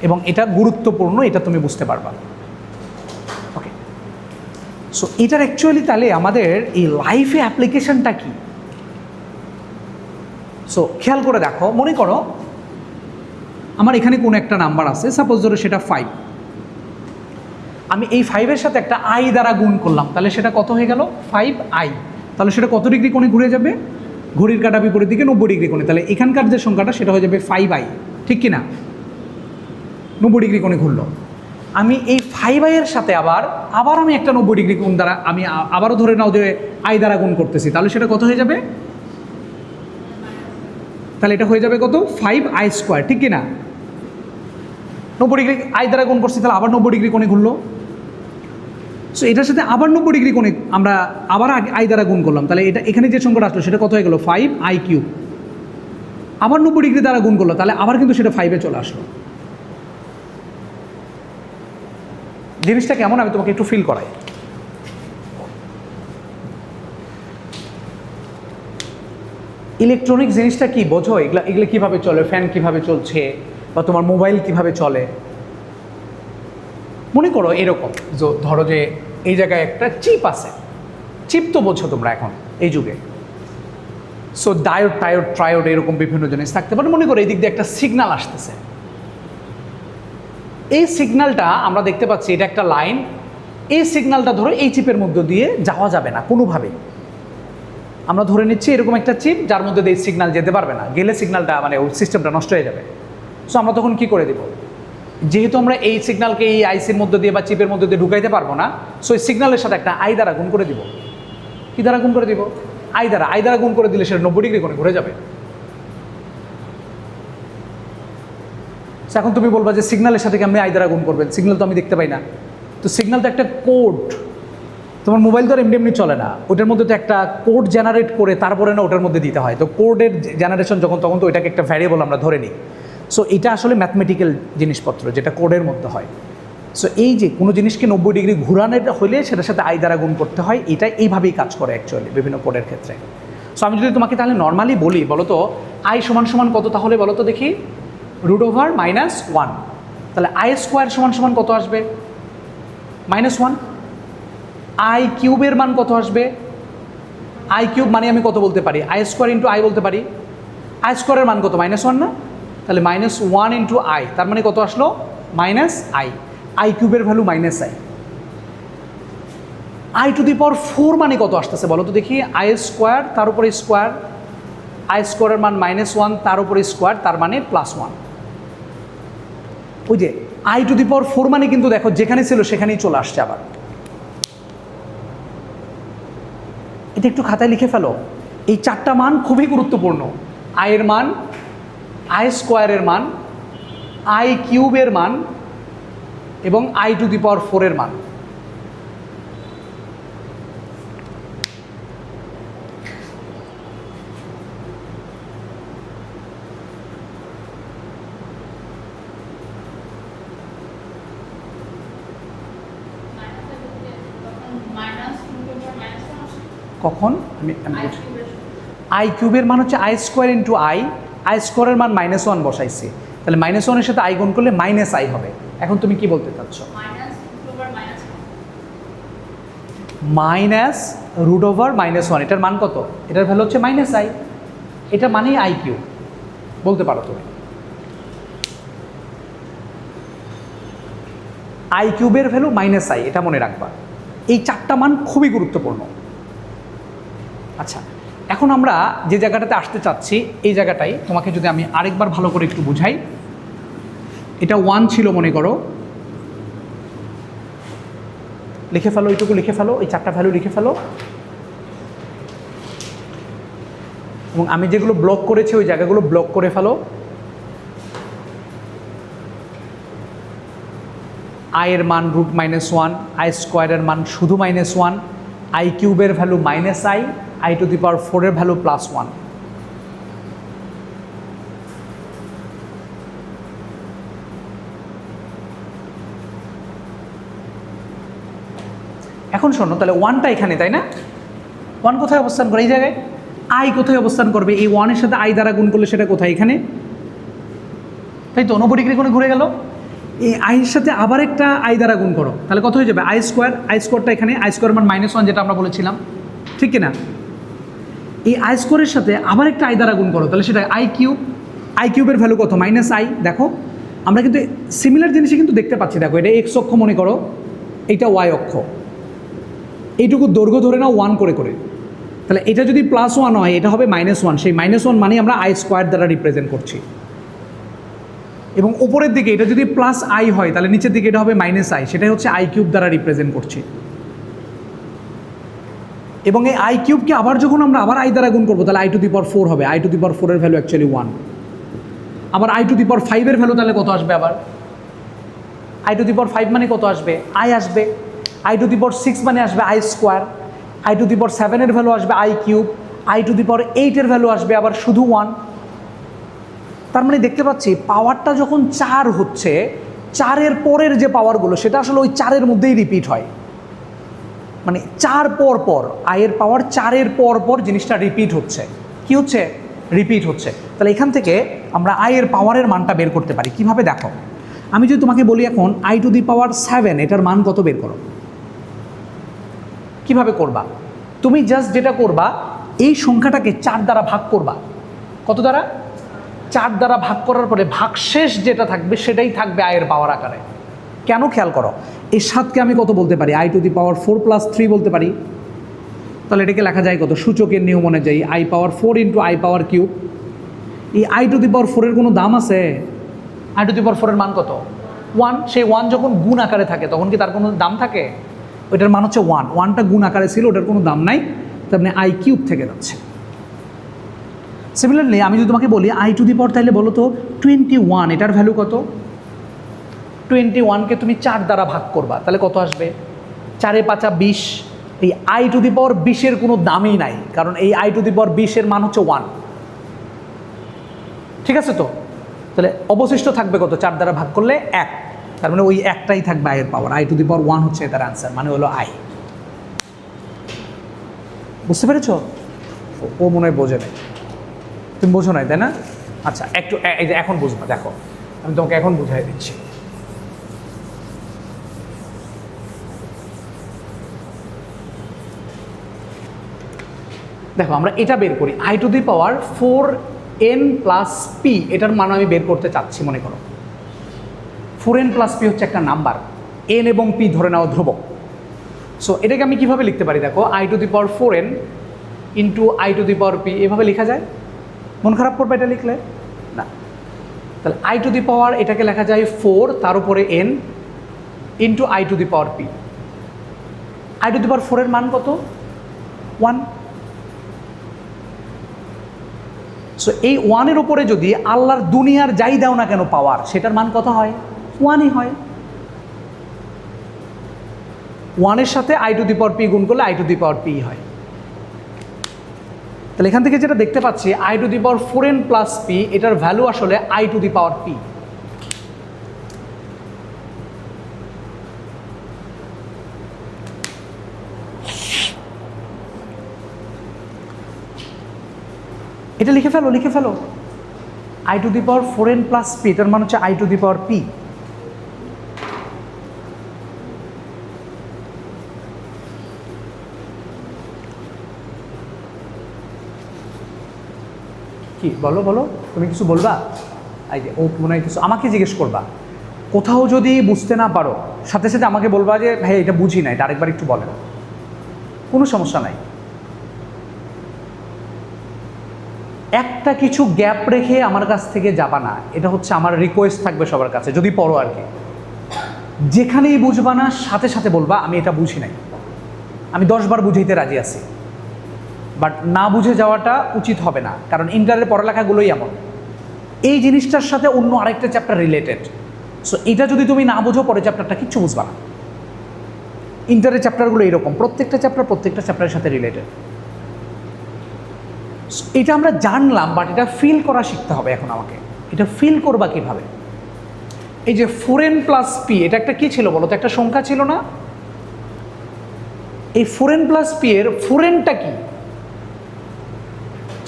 এবং এটা গুরুত্বপূর্ণ, এটা তুমি বুঝতে পারবা। ওকে, সো এটার অ্যাকচুয়ালি তাহলে আমাদের এই লাইফে অ্যাপ্লিকেশনটা কি? সো খেয়াল করে দেখো, মনে করো আমার এখানে কোনো একটা নাম্বার আছে, সাপোজ ধরো সেটা 5, আমি এই 5-এর সাথে একটা আই দ্বারা গুণ করলাম, তাহলে সেটা কত হয়ে গেল? 5i। তাহলে সেটা কত ডিগ্রি কোণে ঘুরে যাবে? ঘড়ির কাঁটা বিপরীত দিকে 90 ডিগ্রি কোণে। তাহলে এখানকার যে সংখ্যাটা সেটা হয়ে যাবে 5i, ঠিক কি না? 90 ডিগ্রি কোণে ঘুরলো। আমি এই 5i এর সাথে আবার আমি একটা 90 ডিগ্রি কোণ দ্বারা আমি আবারও ধরে নাও যে আই দ্বারা গুণ করতেছি, তাহলে সেটা কত হয়ে যাবে? তাহলে এটা হয়ে যাবে কত? 5i², ঠিক কি না? 90 ডিগ্রি আই দ্বারা গুণ করছি, তাহলে আবার 90 ডিগ্রি কোণে ঘুরলো। সো এটার সাথে আবার 90 ডিগ্রি কোণে আমরা আবার আই দ্বারা গুণ করলাম, তাহলে এটা এখানে যে সংখ্যাটা আসলো সেটা কত হয়ে গেল? 5i³। আবার 90 ডিগ্রি দ্বারা গুণ করলো, তাহলে আবার কিন্তু সেটা 5-এ চলে আসলো। জিনিসটা কেমন আমি তোমাকে একটু ফিল করাই। ইলেকট্রনিক জিনিসটা কি বোঝো? এগুলো কীভাবে চলে, ফ্যান কীভাবে চলছে, বা তোমার মোবাইল কীভাবে চলে। মনে করো এরকম, ধরো যে এই জায়গায় একটা চিপ আছে, চিপ তো বোঝো তোমরা এখন এই যুগে। সো ডায়োড টায়োড ট্রায়োড এরকম বিভিন্ন জিনিস থাকতে পারে। মনে করো এই দিক দিয়ে একটা সিগন্যাল আসতেছে, এই সিগন্যালটা আমরা দেখতে পাচ্ছি এটা একটা লাইন, এই সিগন্যালটা ধরো এই চিপের মধ্য দিয়ে যাওয়া যাবে না কোনোভাবেই। আমরা ধরে নিচ্ছি এরকম একটা চিপ যার মধ্যে দিয়ে সিগন্যাল যেতে পারবে না, গেলে সিগন্যালটা মানে ওই সিস্টেমটা নষ্ট হয়ে যাবে। সো আমরা তখন কি করে দেব, যেহেতু আমরা এই সিগন্যালকে এই আইসির মধ্যে দিয়ে বা চিপের মধ্যে দিয়ে ঢুকাইতে পারবো না, সো এই সিগন্যালের সাথে একটা আই দ্বারা গুণ করে দিব। কী দ্বারা গুণ করে দিব? আই দ্বারা গুণ করে দিলে সেটা 90 ডিগ্রি কোণে ঘুরে যাবে। এখন তুমি বলবা যে সিগন্যালের সাথে আপনি আই দ্বারা গুণ করবেন, সিগন্যাল তো আমি দেখতে পাই না। তো সিগন্যাল তো একটা কোড, তোমার মোবাইল তো আর এমনি এমনি চলে না, ওটার মধ্যে তো একটা কোড জেনারেট করে তারপরে না ওটার মধ্যে দিতে হয়। তো কোডের জেনারেশন যখন, তখন তো ওইটাকে একটা ভ্যারিয়েবল আমরা ধরে নিই। সো এটা আসলে ম্যাথমেটিক্যাল জিনিসপত্র যেটা কোডের মধ্যে হয়। সো এই যে কোনো জিনিসকে 90 ডিগ্রি ঘুরানোর হলে সেটার সাথে আই দ্বারা গুণ করতে হয়, এটা এইভাবেই কাজ করে অ্যাকচুয়ালি বিভিন্ন কোডের ক্ষেত্রে। সো আমি যদি তোমাকে তাহলে নর্মালি বলি, বলো তো আই সমান সমান কত, তাহলে বলো তো দেখি, √(-1), তাহলে আই স্কোয়ার সমান সমান কত আসবে? -1। আই কিউবের মান কত আসবে? আই কিউব মানে আমি কত বলতে পারি? আই স্কোয়ার ইন্টু আই বলতে পারি। আই স্কোয়ারের মান কত? -1 না? তাহলে -1 ইন্টু আই, তার মানে কত আসলো? -i। আই কিউবের ভ্যালু -i। i⁴ মানে কত আসতেছে বলো তো দেখি? আই স্কোয়ার তার উপরে স্কোয়ার, আই স্কোয়ারের মান -1 তার উপরে স্কোয়ার, তার মানে +1। ওই যে i⁴ মানে কিন্তু দেখো যেখানে ছিল সেখানেই চলে আসছে আবার। এটা একটু খাতায় লিখে ফেলো, এই 4টা মান খুবই গুরুত্বপূর্ণ। আয়ের মান, আই স্কোয়ারের মান, আই কিউবের মান এবং i⁴ এর মান। কখন আমি আই কিউবের মান হচ্ছে I square into I, I স্কোয়ারের মান -1 বসাইছি, তাহলে -1-এর সাথে আই গুণ করলে -i হবে। এখন তুমি কি বলতে চাচ্ছ? -√(-1), এটার মান কত? এটার ভ্যালু হচ্ছে -i, এটা মানেই আই কিউব বলতে পারো তুমি। আই কিউবের ভ্যালু -i, এটা মনে রাখবা। এই 4টা মান খুবই গুরুত্বপূর্ণ। আচ্ছা, এখন আমরা যে জায়গাটাতে আসতে চাচ্ছি, এই জায়গাটাই তোমাকে যদি আমি আরেকবার ভালো করে একটু বুঝাই। এটা 1 ছিল মনে করো, লিখে ফেলো, এইটুকু লিখে ফেলো, এই 4টা ভ্যালু লিখে ফেলো। এবং আমি যেগুলো ব্লক করেছি ওই জায়গাগুলো ব্লক করে ফেলো। আয়ের মান √-1, আই স্কোয়ারের মান শুধু -1, আই কিউবের ভ্যালু -i, i⁴ এর ভ্যালু +1। এখন শোনো, তাহলে 1টা এখানে, তাই না? 1 কোথায় অবস্থান করে? এই জায়গায়। আই কোথায় অবস্থান করবে? এই 1-এর সাথে আই দ্বারা গুণ করলে সেটা কোথায়? এখানে, তাই তো 90 ডিগ্রি কোণে ঘুরে গেল। এই আইয়ের সাথে আবার একটা আই দ্বারা গুণ করো, তাহলে কত হয়ে যাবে? আই স্কোয়ার, আই স্কোয়ারটা এখানে, আই স্কোয়ার মান -1 যেটা আমরা বলেছিলাম, ঠিক কিনা? এই আই স্কোয়ারের সাথে আবার একটা আই দ্বারা গুণ করো, তাহলে সেটা আই কিউব। আই কিউবের ভ্যালু কত? -i। দেখো আমরা কিন্তু সিমিলার জিনিসই কিন্তু দেখতে পাচ্ছি। দেখো এটা এক্স অক্ষ মনে করো, এইটা ওয়াই অক্ষ, এইটুকু দৈর্ঘ্য ধরে নাও 1 করে করে। তাহলে এটা যদি +1 হয়, এটা হবে -1। সেই -1 মানে আমরা আই স্কোয়ার দ্বারা রিপ্রেজেন্ট করছি। এবং উপরের দিকে এটা যদি +i হয়, তাহলে নিচের দিকে এটা হবে -i, সেটাই হচ্ছে আই কিউব দ্বারা রিপ্রেজেন্ট করছি। এবং এই আই কিউবকে আবার যখন আমরা আবার আই দ্বারা গুণ করবো, তাহলে i⁴ হবে। i⁴ এর ভ্যালু অ্যাকচুয়ালি 1। আবার i⁵ এর ভ্যালু তাহলে কত আসবে? আবার i⁵ মানে কত আসবে? আই আসবে। i⁵ মানে আসবে আই স্কোয়ার। i⁵ এর ভ্যালু আসবে আই কিউব। i⁵ এর ভ্যালু আসবে আবার শুধু 1। তার মানে দেখতে পাচ্ছি পাওয়ারটা যখন 4 হচ্ছে, 4-এর পরের যে পাওয়ারগুলো সেটা আসলে ওই 4-এর মধ্যেই রিপিট হয়। মানে 4 পর পর, আয়ের পাওয়ার 4-এর পর পর জিনিসটা রিপিট হচ্ছে। কি হচ্ছে? রিপিট হচ্ছে। তাহলে এখান থেকে আমরা আয়ের পাওয়ারের মানটা বের করতে পারি। কিভাবে? দেখো, আমি যদি তোমাকে বলি এখন i⁷ এটার মান কত বের করো, কিভাবে করবা? তুমি জাস্ট যেটা করবা, এই সংখ্যাটাকে 4 দ্বারা ভাগ করবা। কত দ্বারা? 4 দ্বারা ভাগ করার পরে ভাগশেষ যেটা থাকবে সেটাই থাকবে আয়ের পাওয়ার আকারে। কেন খেয়াল করো, এই 7কে আমি কত বলতে পারি, i to the power 4 plus 3 বলতে পারি। তাহলে এটাকে লেখা যায় কত, সূচকের নিয়ম অনুযায়ী i power 4 into i power cube. এই i টু দি পাওয়ার 4-এর কোনো দাম আছে? i টু দি পাওয়ার 4-এর মান কত? 1। সেই 1 যখন গুণ আকারে থাকে তখন কি তার কোনো দাম থাকে? ওইটার মান হচ্ছে 1। 1টা গুণ আকারে ছিল, ওটার কোনো দাম নাই, তার মানে i কিউব থেকে যাচ্ছে। সিমিলারলি আমি যদি তোমাকে বলি i টু দি পাওয়ার, তাহলে বলো তো 21, এটার ভ্যালু কত? 21কে তুমি 4 দ্বারা ভাগ করবা, তাহলে কত আসবে? 4 × 5 = 20। এই i টু দি পাওয়ার 20-এর কোনো দামই নাই, কারণ এই i টু দি পাওয়ার 20-এর মান হচ্ছে 1। ঠিক আছে তো? তাহলে অবশিষ্ট থাকবে কত? 4 দ্বারা ভাগ করলে 1, তার মানে ওই একটাই থাকবে i এর পাওয়ার। i টু দি পাওয়ার 1 হচ্ছে এটার অ্যান্সার, মানে হলো i। বুঝতে পেরেছো? ও মনে হয় বোঝে নাই, তুমি বোঝো নাই তাই না? আচ্ছা, একটু এই যে এখন বুঝবা, দেখো আমি তোমাকে এখন বুঝাই দিচ্ছি। দেখো আমরা এটা বের করি, i to the power 4n plus p, এটার মান আমি বের করতে চাচ্ছি। মনে করো 4n প্লাস p হচ্ছে একটা নাম্বার, n এবং p ধরে নাও ধ্রুবক। সো এটাকে আমি কিভাবে লিখতে পারি? দেখো i to the power 4n into i to the power p, এভাবে লেখা যায়? মন খারাপ করবে এটা লিখলে? না। তাহলে i টু দি পাওয়ার এটাকে লেখা যায় 4 তার উপরে n into i to the power p। i to the power 4-এর মান কত? 1। সো এই 1-এর উপরে যদি আল্লাহর দুনিয়ার যাই দাও না কেন পাওয়ার, সেটার মান কত হয়? 1ই হয়। 1-এর সাথে i to the power p গুণ করলে i to the power p হয়। তাহলে এখান থেকে যেটা দেখতে পাচ্ছি i to the power 4n plus p, এটার ভ্যালু আসলে i to the power p। এটা লিখে ফেলো, লিখে ফেলো। i to the power 4n plus p, এটার মান হচ্ছে i to the power p। কি বলো বলো, তুমি কিছু বলবা? এই যে ও মনে হয় কিছু আমাকে জিজ্ঞেস করবা। কোথাও যদি বুঝতে না পারো সাথে সাথে আমাকে বলবা যে ভাই এটা বুঝি না, এটা আরেকবার একটু বলেন, কোনো সমস্যা নাই। একটা কিছু গ্যাপ রেখে আমার কাছ থেকে যাবা না, এটা হচ্ছে আমার রিকোয়েস্ট থাকবে সবার কাছে, যদি পড়ো আর কি। যেখানেই বুঝবা না সাথে সাথে বলবা আমি এটা বুঝি নাই। আমি 10 বার বুঝাইতে রাজি আছি, বাট না বুঝে যাওয়াটা উচিত হবে না, কারণ ইন্টারের পড়ালেখাগুলোই এমন। এই জিনিসটার সাথে অন্য আরেকটা চ্যাপ্টার রিলেটেড। সো এটা যদি তুমি না বুঝো পরে চ্যাপ্টারটা কিচ্ছু বুঝবা না। ইন্টারের চ্যাপ্টারগুলো এরকম, প্রত্যেকটা চ্যাপ্টারের সাথে রিলেটেড। এটা আমরা জানলাম, বাট এটা ফিল করা শিখতে হবে এখন আমাকে। এটা ফিল করবা কিভাবে? এই যে 4n প্লাস p, এটা একটা কি ছিল বলো তো? একটা সংখ্যা ছিল না? এই 4n প্লাস p এর 4nটা কি?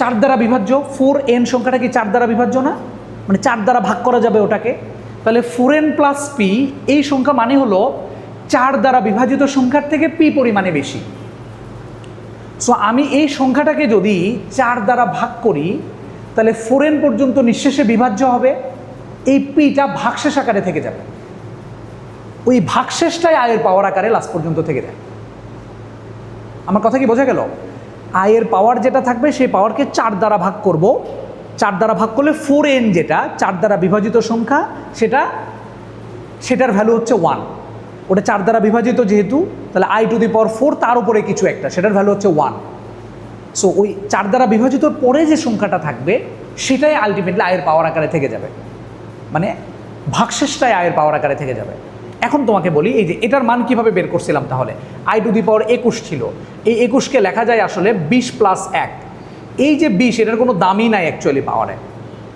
4 দ্বারা বিভাজ্য। 4n সংখ্যাটা কি 4 দ্বারা বিভাজ্য না? মানে 4 দ্বারা ভাগ করা যাবে ওটাকে। তাহলে 4n প্লাস p এই সংখ্যা মানে হলো 4 দ্বারা বিভাজিত সংখ্যার থেকে p পরিমাণে বেশি। সো আমি এই সংখ্যাটাকে যদি 4 দ্বারা ভাগ করি, তাহলে 4n পর্যন্ত নিঃশেষে বিভাজ্য হবে, এই পিটা ভাগশেষ আকারে থেকে যাবে। ওই ভাগশেষটাই আয়ের পাওয়ার আকারে লাস্ট পর্যন্ত থেকে যায়। আমার কথা কি বোঝা গেল? আয়ের পাওয়ার যেটা থাকবে সেই পাওয়ারকে 4 দ্বারা ভাগ করব। 4 দ্বারা ভাগ করলে 4n, যেটা 4 দ্বারা বিভাজিত সংখ্যা, সেটার ভ্যালু হচ্ছে 1। ওটা 4 দ্বারা বিভাজিত যেহেতু, তাহলে i টু দি পাওয়ার 4 তার উপরে কিছু একটা, সেটার ভ্যালু হচ্ছে 1। সো ওই 4 দ্বারা বিভাজিত পরে যে সংখ্যাটা থাকবে সেটাই আলটিমেটলি আয়ের পাওয়ার আকারে থেকে যাবে, মানে ভাগশেষটাই আয়ের পাওয়ার আকারে থেকে যাবে। এখন তোমাকে বলি, এই যে এটার মান কিভাবে বের করছিলাম? তাহলে i টু দি পাওয়ার 21 ছিল, এই 21কে লেখা যায় আসলে 20 প্লাস 1। এই যে 20, এটার কোনো দামই নাই অ্যাকচুয়ালি পাওয়ারে।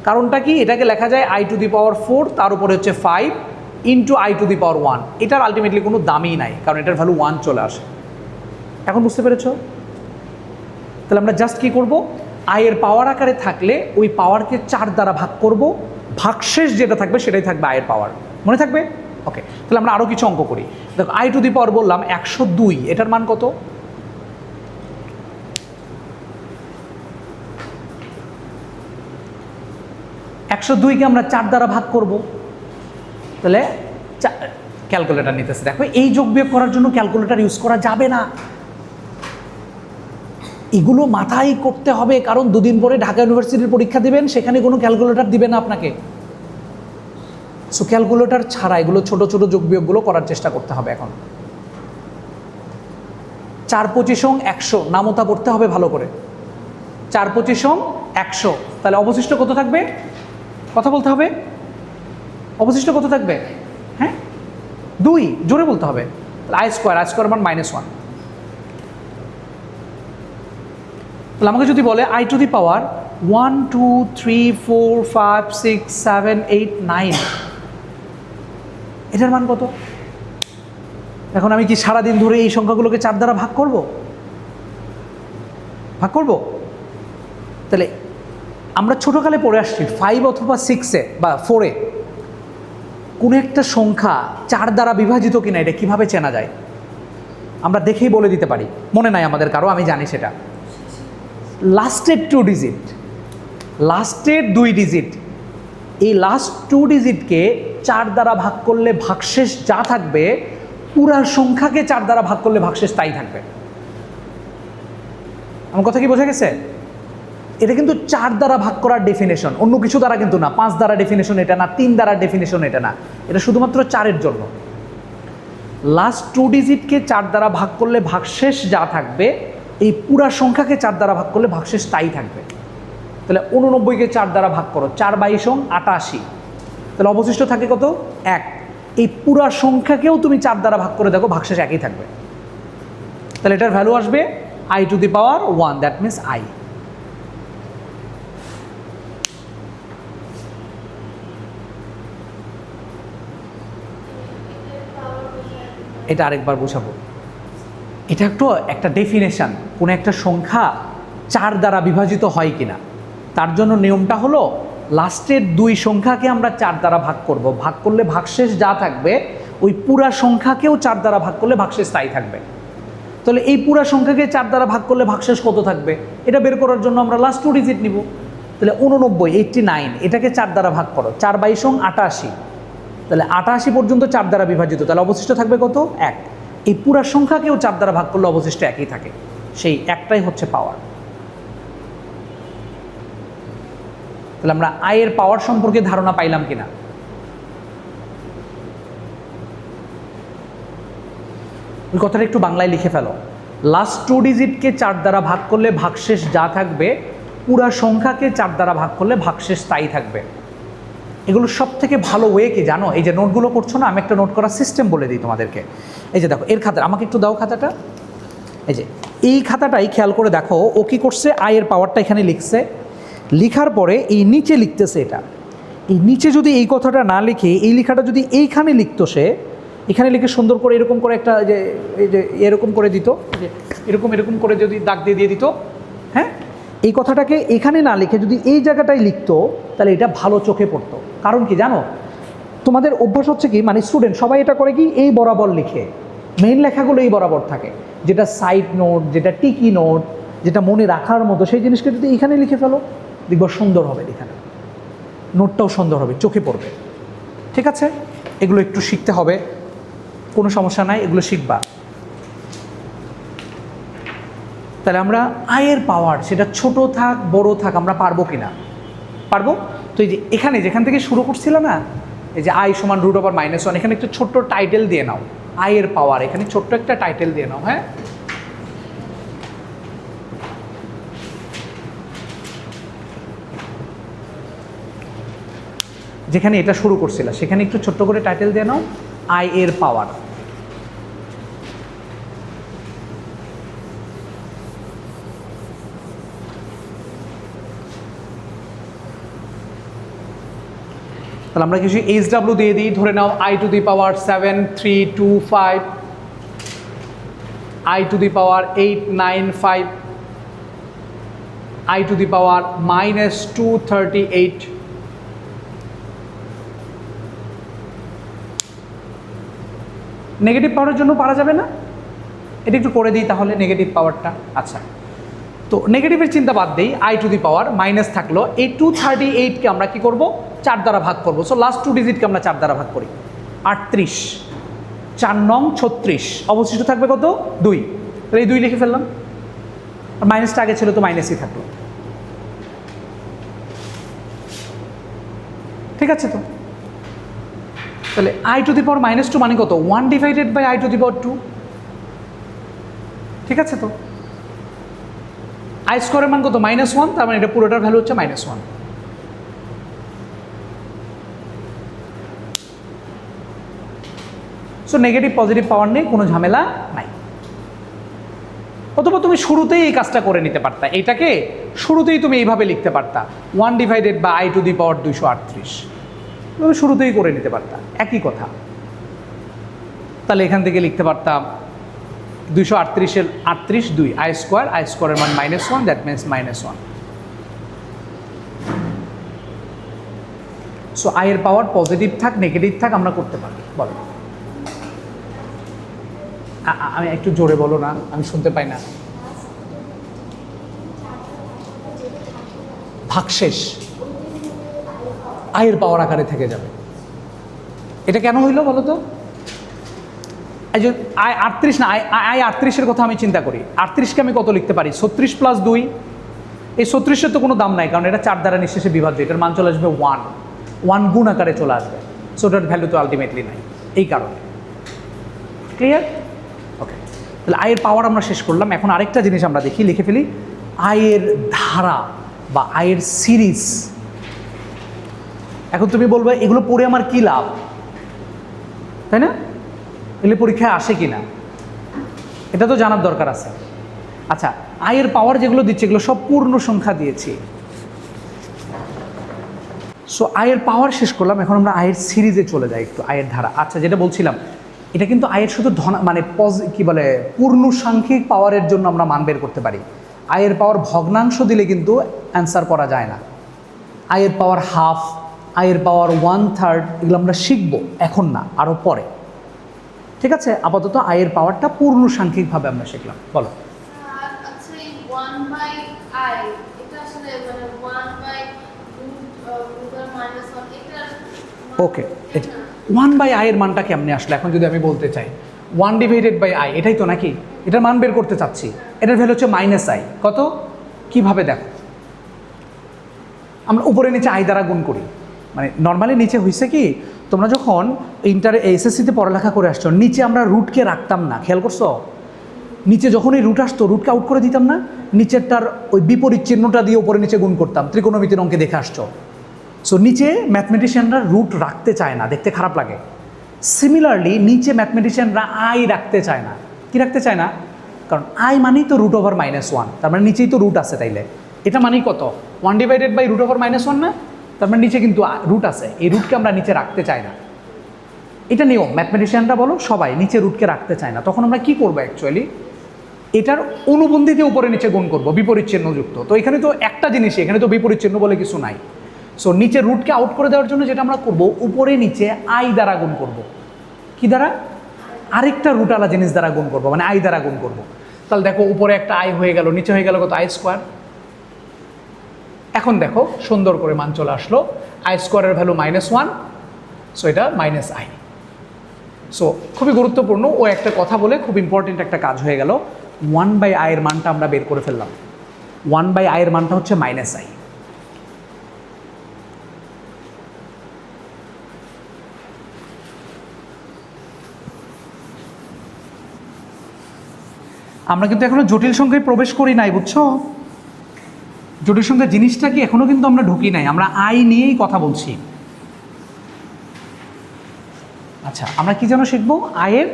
কারণটা কি? এটাকে লেখা যায় i টু দি পাওয়ার 4 তার উপরে হচ্ছে 5 into i to the power 1। এটার আলটিমেটলি কোনো দামই নাই, কারণ এটার ভ্যালু 1 চলে আসে। এখন বুঝতে পেরেছো? তাহলে আমরা জাস্ট কী করবো? আয়ের পাওয়ার আকারে থাকলে ওই পাওয়ারকে 4 দ্বারা ভাগ করব, ভাগশেষ যেটা থাকবে সেটাই থাকবে আয়ের পাওয়ার। মনে থাকবে? ওকে, তাহলে আমরা আরও কিছু অঙ্ক করি। দেখো i টু দি পাওয়ার বললাম 102, এটার মান কত? কে আমরা 4 দ্বারা ভাগ করব, তাহলে ক্যালকুলেটর নিতেছে। দেখো এই যোগ বিয়োগ করার জন্য ক্যালকুলেটর ইউজ করা যাবে না, এগুলো মাথায় করতে হবে, কারণ দুদিন পরে ঢাকা ইউনিভার্সিটির পরীক্ষা দিবেন, সেখানে কোনো ক্যালকুলেটর দিবে না আপনাকে। সো ক্যালকুলেটর ছাড়া এগুলো ছোট ছোট যোগ বিয়োগগুলো করার চেষ্টা করতে হবে। এখন 4 25 100 নামতা পড়তে হবে ভালো করে। 4 25 100, তাহলে অবশিষ্ট কত থাকবে? কথা বলতে হবে, অবশিষ্ট কত থাকবে? হ্যাঁ 2, জোরে বলতে হবে। আই স্কোয়ার মান -1। তাহলে আমাকে যদি বলে আই টু দি পাওয়ার 1 2 3 4 5 6 7 8 9, এটার মান কত? এখন আমি কি সারাদিন ধরে এই সংখ্যাগুলোকে 4 দ্বারা ভাগ করব? তাহলে আমরা ছোটোকালে পড়ে আসছি 5 অথবা 6-এ বা 4-এ কোনো একটা সংখ্যা 4 দ্বারা বিভাজিত কিনা এটা কিভাবে চেনা যায়? আমরা দেখেই বলে দিতে পারি, মনে নাই আমাদের কারো, আমি জানি সেটা। লাস্টের 2 ডিজিট, লাস্টের 2 ডিজিট, এই লাস্ট 2 ডিজিটকে 4 দ্বারা ভাগ করলে ভাগশেষ যা থাকবে, পুরা সংখ্যাকে 4 দ্বারা ভাগ করলে ভাগশেষ তাই থাকবে। আমার কথা কি বোঝা গেছে? এটা কিন্তু 4 দ্বারা ভাগ করার ডেফিনেশন, অন্য কিছু দ্বারা কিন্তু না। 5 দ্বারা ডেফিনেশন এটা না, 3 দ্বারা ডেফিনেশন এটা না, এটা শুধুমাত্র 4-এর জন্য। লাস্ট 2 ডিজিটকে 4 দ্বারা ভাগ করলে ভাগশেষ যা থাকবে, এই পুরা সংখ্যাকে 4 দ্বারা ভাগ করলে ভাগশেষ তাই থাকবে। তাহলে 89-কে 4 দ্বারা ভাগ করো, 4 22 88, তাহলে অবশিষ্ট থাকে কত? 1। এই পুরা সংখ্যাকেও তুমি 4 দ্বারা ভাগ করে দেখো, ভাগশেষ একই থাকবে। তাহলে এটার ভ্যালু আসবে I to the power 1, that means I. এটা আরেকবার বোঝাবো। এটা একটা ডেফিনেশন, কোনো একটা সংখ্যা 4 দ্বারা বিভাজিত হয় কিনা, তার জন্য নিয়মটা হলো লাস্টের 2 সংখ্যাকে আমরা 4 দ্বারা ভাগ করব, ভাগ করলে ভাগশেষ যা থাকবে ওই পুরা সংখ্যাকেও 4 দ্বারা ভাগ করলে ভাগশেষ তাই থাকবে। তাহলে এই পুরা সংখ্যাকে 4 দ্বারা ভাগ করলে ভাগশেষ কত থাকবে, এটা বের করার জন্য আমরা লাস্ট 2 ডিজিট নিব। তাহলে 89 89, এটাকে 4 দ্বারা ভাগ করো, 4 22 88, তাহলে 88 পর্যন্ত 4 দ্বারা বিভাজিত, তাহলে অবশিষ্ট থাকবে কত? 1। এই পুরা সংখ্যাকেও 4 দ্বারা ভাগ করলে অবশিষ্ট একই থাকে, সেই একটাই হচ্ছে পাওয়ার। তাহলে আমরা আয়ের পাওয়ার সম্পর্কে ধারণা পাইলাম কিনা? ওই কথাটা একটু বাংলায় লিখে ফেলো। লাস্ট 2 ডিজিটকে 4 দ্বারা ভাগ করলে ভাগশেষ যা থাকবে, পুরা সংখ্যাকে 4 দ্বারা ভাগ করলে ভাগশেষ তাই থাকবে। এগুলো সব থেকে ভালো ওয়ে কি জানো? এই যে নোটগুলো করছো না, আমি একটা নোট করার সিস্টেম বলে দিই তোমাদেরকে। এই যে দেখো এর খাতা, আমাকে একটু দাও খাতাটা। এই যে এই খাতাটাই খেয়াল করে দেখো, ও কী করছে, আয়ের পাওয়ারটা এখানে লিখছে, লিখার পরে এই নিচে লিখতেছে এটা। এই নিচে যদি এই কথাটা না লিখে এই লেখাটা যদি এইখানে লিখতো, সে এখানে লিখে সুন্দর করে এরকম করে একটা যে এই যে এরকম করে দিত, যে এরকম এরকম করে যদি দাগ দিয়ে দিত, হ্যাঁ, এই কথাটাকে এখানে না লিখে যদি এই জায়গাটায় লিখতো, তাহলে এটা ভালো চোখে পড়তো। কারণ কি জানো, তোমাদের অভ্যাস হচ্ছে কি, মানে স্টুডেন্ট সবাই এটা করে কি, এই বরাবর লিখে, মেইন লেখাগুলো এই বরাবর থাকে, যেটা সাইড নোট, যেটা টিকি নোট, যেটা মনে রাখার মতো, সেই জিনিসকে যদি এখানে লিখে ফেলো, দেখবো সুন্দর হবে, এখানে নোটটাও সুন্দর হবে, চোখে পড়বে। ঠিক আছে, এগুলো একটু শিখতে হবে, কোনো সমস্যা নাই, এগুলো শিখবা। তাহলে আমরা আয়ের পাওয়ার, সেটা ছোট থাক বড় থাক, আমরা পারবো কিনা? পারবো। তো এই যে এখানে যেখান থেকে শুরু করছিল না, এই যে আই সমান √/-1, এখানে একটা ছোট্ট টাইটেল দিয়ে নাও, আয়ের পাওয়ার, এখানে ছোট্ট একটা টাইটেল দিয়ে নাও। হ্যাঁ, যেখানে এটা শুরু করছিল সেখানে একটু ছোট্ট করে টাইটেল দিয়ে নাও, আই এর পাওয়ার। তাহলে আমরা কিছু HW দিয়ে দিই, ধরে নাও I⁻7 3 2 5, I⁻8 9 5, I⁻−238, নেগেটিভ পাওয়ারের জন্য পারা যাবে না? এটা একটু করে দিই তাহলে নেগেটিভ পাওয়ারটা। আচ্ছা, তো নেগেটিভের চিন্তা বাদ দিই, I⁻, মাইনাস থাকলো, এই 238কে আমরা কি করব, 4 দ্বারা ভাগ করব। সো লাস্ট 2 ডিজিটকে আমরা 4 দ্বারা ভাগ করি, 38, 4 নং 36, অবশিষ্ট থাকবে কত 2, তাহলে এই 2 লিখে ফেললাম, আর মাইনাসটা আগে ছিল তো মাইনাসই থাকলো। ঠিক আছে তো, তাহলে i⁻²- মানে কত 1/i², ঠিক আছে তো। i² মান কত -1, তার মানে এটা পুরোটার ভ্যালু হচ্ছে -1। সো নেগেটিভ পজিটিভ পাওয়ার নেই, কোনো ঝামেলা নাই। অথবা তুমি শুরুতেই এই কাজটা করে নিতে পারতা, এটাকে শুরুতেই তুমি এইভাবে লিখতে পারতা 1/i²238, তুমি শুরুতেই করে নিতে পারতা, একই কথা। তাহলে এখান থেকে লিখতে পারতাম 238-এর 38 2, i² এর মান -1, দ্যাট মিনস -1। সো i এর পাওয়ার পজিটিভ থাক নেগেটিভ থাক আমরা করতে পারি, বলো। আমি একটু জোরে বলো না, আমি শুনতে পাই না। ভাগশেষ i এর পাওয়ার আকারে থেকে যাবে। এটা কেন হইলো বলো তো? এই যে i38 না, i38-এর কথা আমি চিন্তা করি, 38কে আমি কত লিখতে পারি 36 + 2। এই 36-এর তো কোনো দাম নাই, কারণ এটা 4 দ্বারা নিঃশেষে বিভাজ্য, এটার মান চলে আসবে 1 গুণ আকারে চলে আসবে। সো ওটার ভ্যালু তো আলটিমেটলি নাই, এই কারণে। ক্লিয়ার? ওকে, তাহলে i এর পাওয়ার আমরা শেষ করলাম। এখন আরেকটা জিনিস আমরা দেখি, লিখে ফেলি i এর ধারা বা i এর সিরিজ। এখন তুমি বলবে এগুলো পড়ে আমার কি লাভ, তাই না? এগুলো পরীক্ষায় আসে কি না এটা তো জানার দরকার আছে। আচ্ছা, i এর পাওয়ার যেগুলো দিচ্ছে এগুলো সব পূর্ণ সংখ্যা দিয়েছি। সো i এর পাওয়ার শেষ করলাম, এখন আমরা i এর সিরিজে চলে যাই একটু, i এর ধারা। আচ্ছা, যেটা বলছিলাম, এটা কিন্তু i এর শুধু মানে কি বলে পূর্ণ সাংখ্যিক পাওয়ারের জন্য আমরা মান বের করতে পারি। i এর পাওয়ার ভগ্নাংশ দিলে কিন্তু অ্যান্সার করা যায় না। i এর পাওয়ার হাফ, i এর পাওয়ার 1/3, এগুলো আমরা শিখবো, এখন না, আরও পরে। ঠিক আছে, আপাতত i এর পাওয়ারটা পূর্ণ সাংখ্যিকভাবে আমরা শিখলাম, বলো। আচ্ছা, এই 1/i এটা আসলে মানে 1/√1 এটা ওকে, 1/i এর মানটা কেমনে আসলে এখন যদি আমি বলতে চাই 1/i, এটাই তো নাকি, এটার মান বের করতে চাচ্ছি। এটার ভ্যালু হচ্ছে -i, কত কিভাবে দেখো, আমরা উপরে নিচে i দ্বারা গুণ করি। মানে নর্মালি নিচে হয়েছে কি, তোমরা যখন এসএসসিতে পড়ালেখা করে আসছো, নিচে আমরা রুটকে রাখতাম না, খেয়াল করছো? নিচে যখনই রুট আসতো রুটকে আউট করে দিতাম না, নিচেরটার ওই বিপরীত চিহ্নটা দিয়ে উপরে নিচে গুণ করতাম, ত্রিকোণমিতির অঙ্কে দেখে আসছো। সো নিচে ম্যাথমেটিশিয়ানরা রুট রাখতে চায় না, দেখতে খারাপ লাগে। সিমিলারলি নিচে ম্যাথমেটিশিয়ানরা i রাখতে চায় না। কি রাখতে চায় না? কারণ i মানেই তো √1, তার মানে নিচেই তো রুট আছে, তাইলে এটা মানেই কত 1/√1 না, তার মানে নিচে কিন্তু রুট আছে, এই রুটকে আমরা নিচে রাখতে চাই না। এটা নিয়ম, ম্যাথমেটিশিয়ানরা বলো সবাই নিচে রুটকে রাখতে চায় না। তখন আমরা কি করবো অ্যাকচুয়ালি, এটার অনুবন্ধীতে উপরে নিচে গুণ করবো, বিপরীত চিহ্নযুক্ত। তো এখানে তো একটা জিনিসই, এখানে তো বিপরীত চিহ্ন বলে কিছু নাই। সো নিচে রুটকে আউট করে দেওয়ার জন্য যেটা আমরা করব, উপরে নিচে i দ্বারা গুণ করব। কি দ্বারা? আরেকটা রুটওয়ালা জিনিস দ্বারা গুণ করব, মানে i দ্বারা গুণ করব। তাহলে দেখো উপরে একটা i হয়ে গেল, নিচে হয়ে গেল কত i²। এখন দেখো সুন্দর করে মান চলে আসলো, i² এর ভ্যালু -1, সো এটা -i। সো খুবই গুরুত্বপূর্ণ, ও একটা কথা বলে খুব ইম্পর্টেন্ট একটা কাজ হয়ে গেল। 1/i এর মানটা আমরা বের করে ফেললাম। 1/i এর মানটা হচ্ছে -i। আমরা কিন্তু এখনো জটিল সংখ্যায় প্রবেশ করি নাই, বুঝছো? জটিল সংখ্যা জিনিসটা কি এখনো কিন্তু আমরা ঢুকি নাই, আমরা i নিয়েই কথা বলছি। আচ্ছা, আমরা কি যেন শিখবো? i এর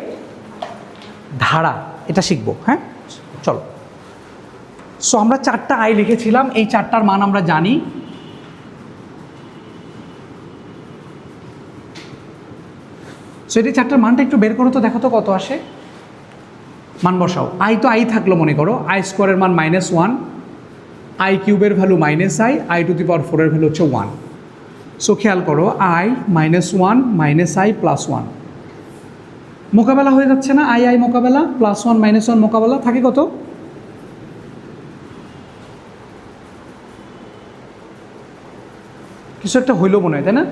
ধারা, এটা শিখবো। হ্যাঁ, চলো। সো আমরা 4টা i লিখেছিলাম, এই 4টার মান আমরা জানি। সো এই 4টার মানটা একটু বের করো তো, দেখো তো কত আসে। মান বসাও, i তো i থাকলো, মনে করো i² এর মান -1, i³ এর ভ্যালু -i, i⁴ এর ভ্যালু হচ্ছে 1। সো খেয়াল করো i -1 -i +1 মোকাবেলা হয়ে যাচ্ছে না, i মোকাবেলা, +1 -1 মোকাবেলা, থাকে কত? কিছু একটা হইল মনে হয়, তাই না?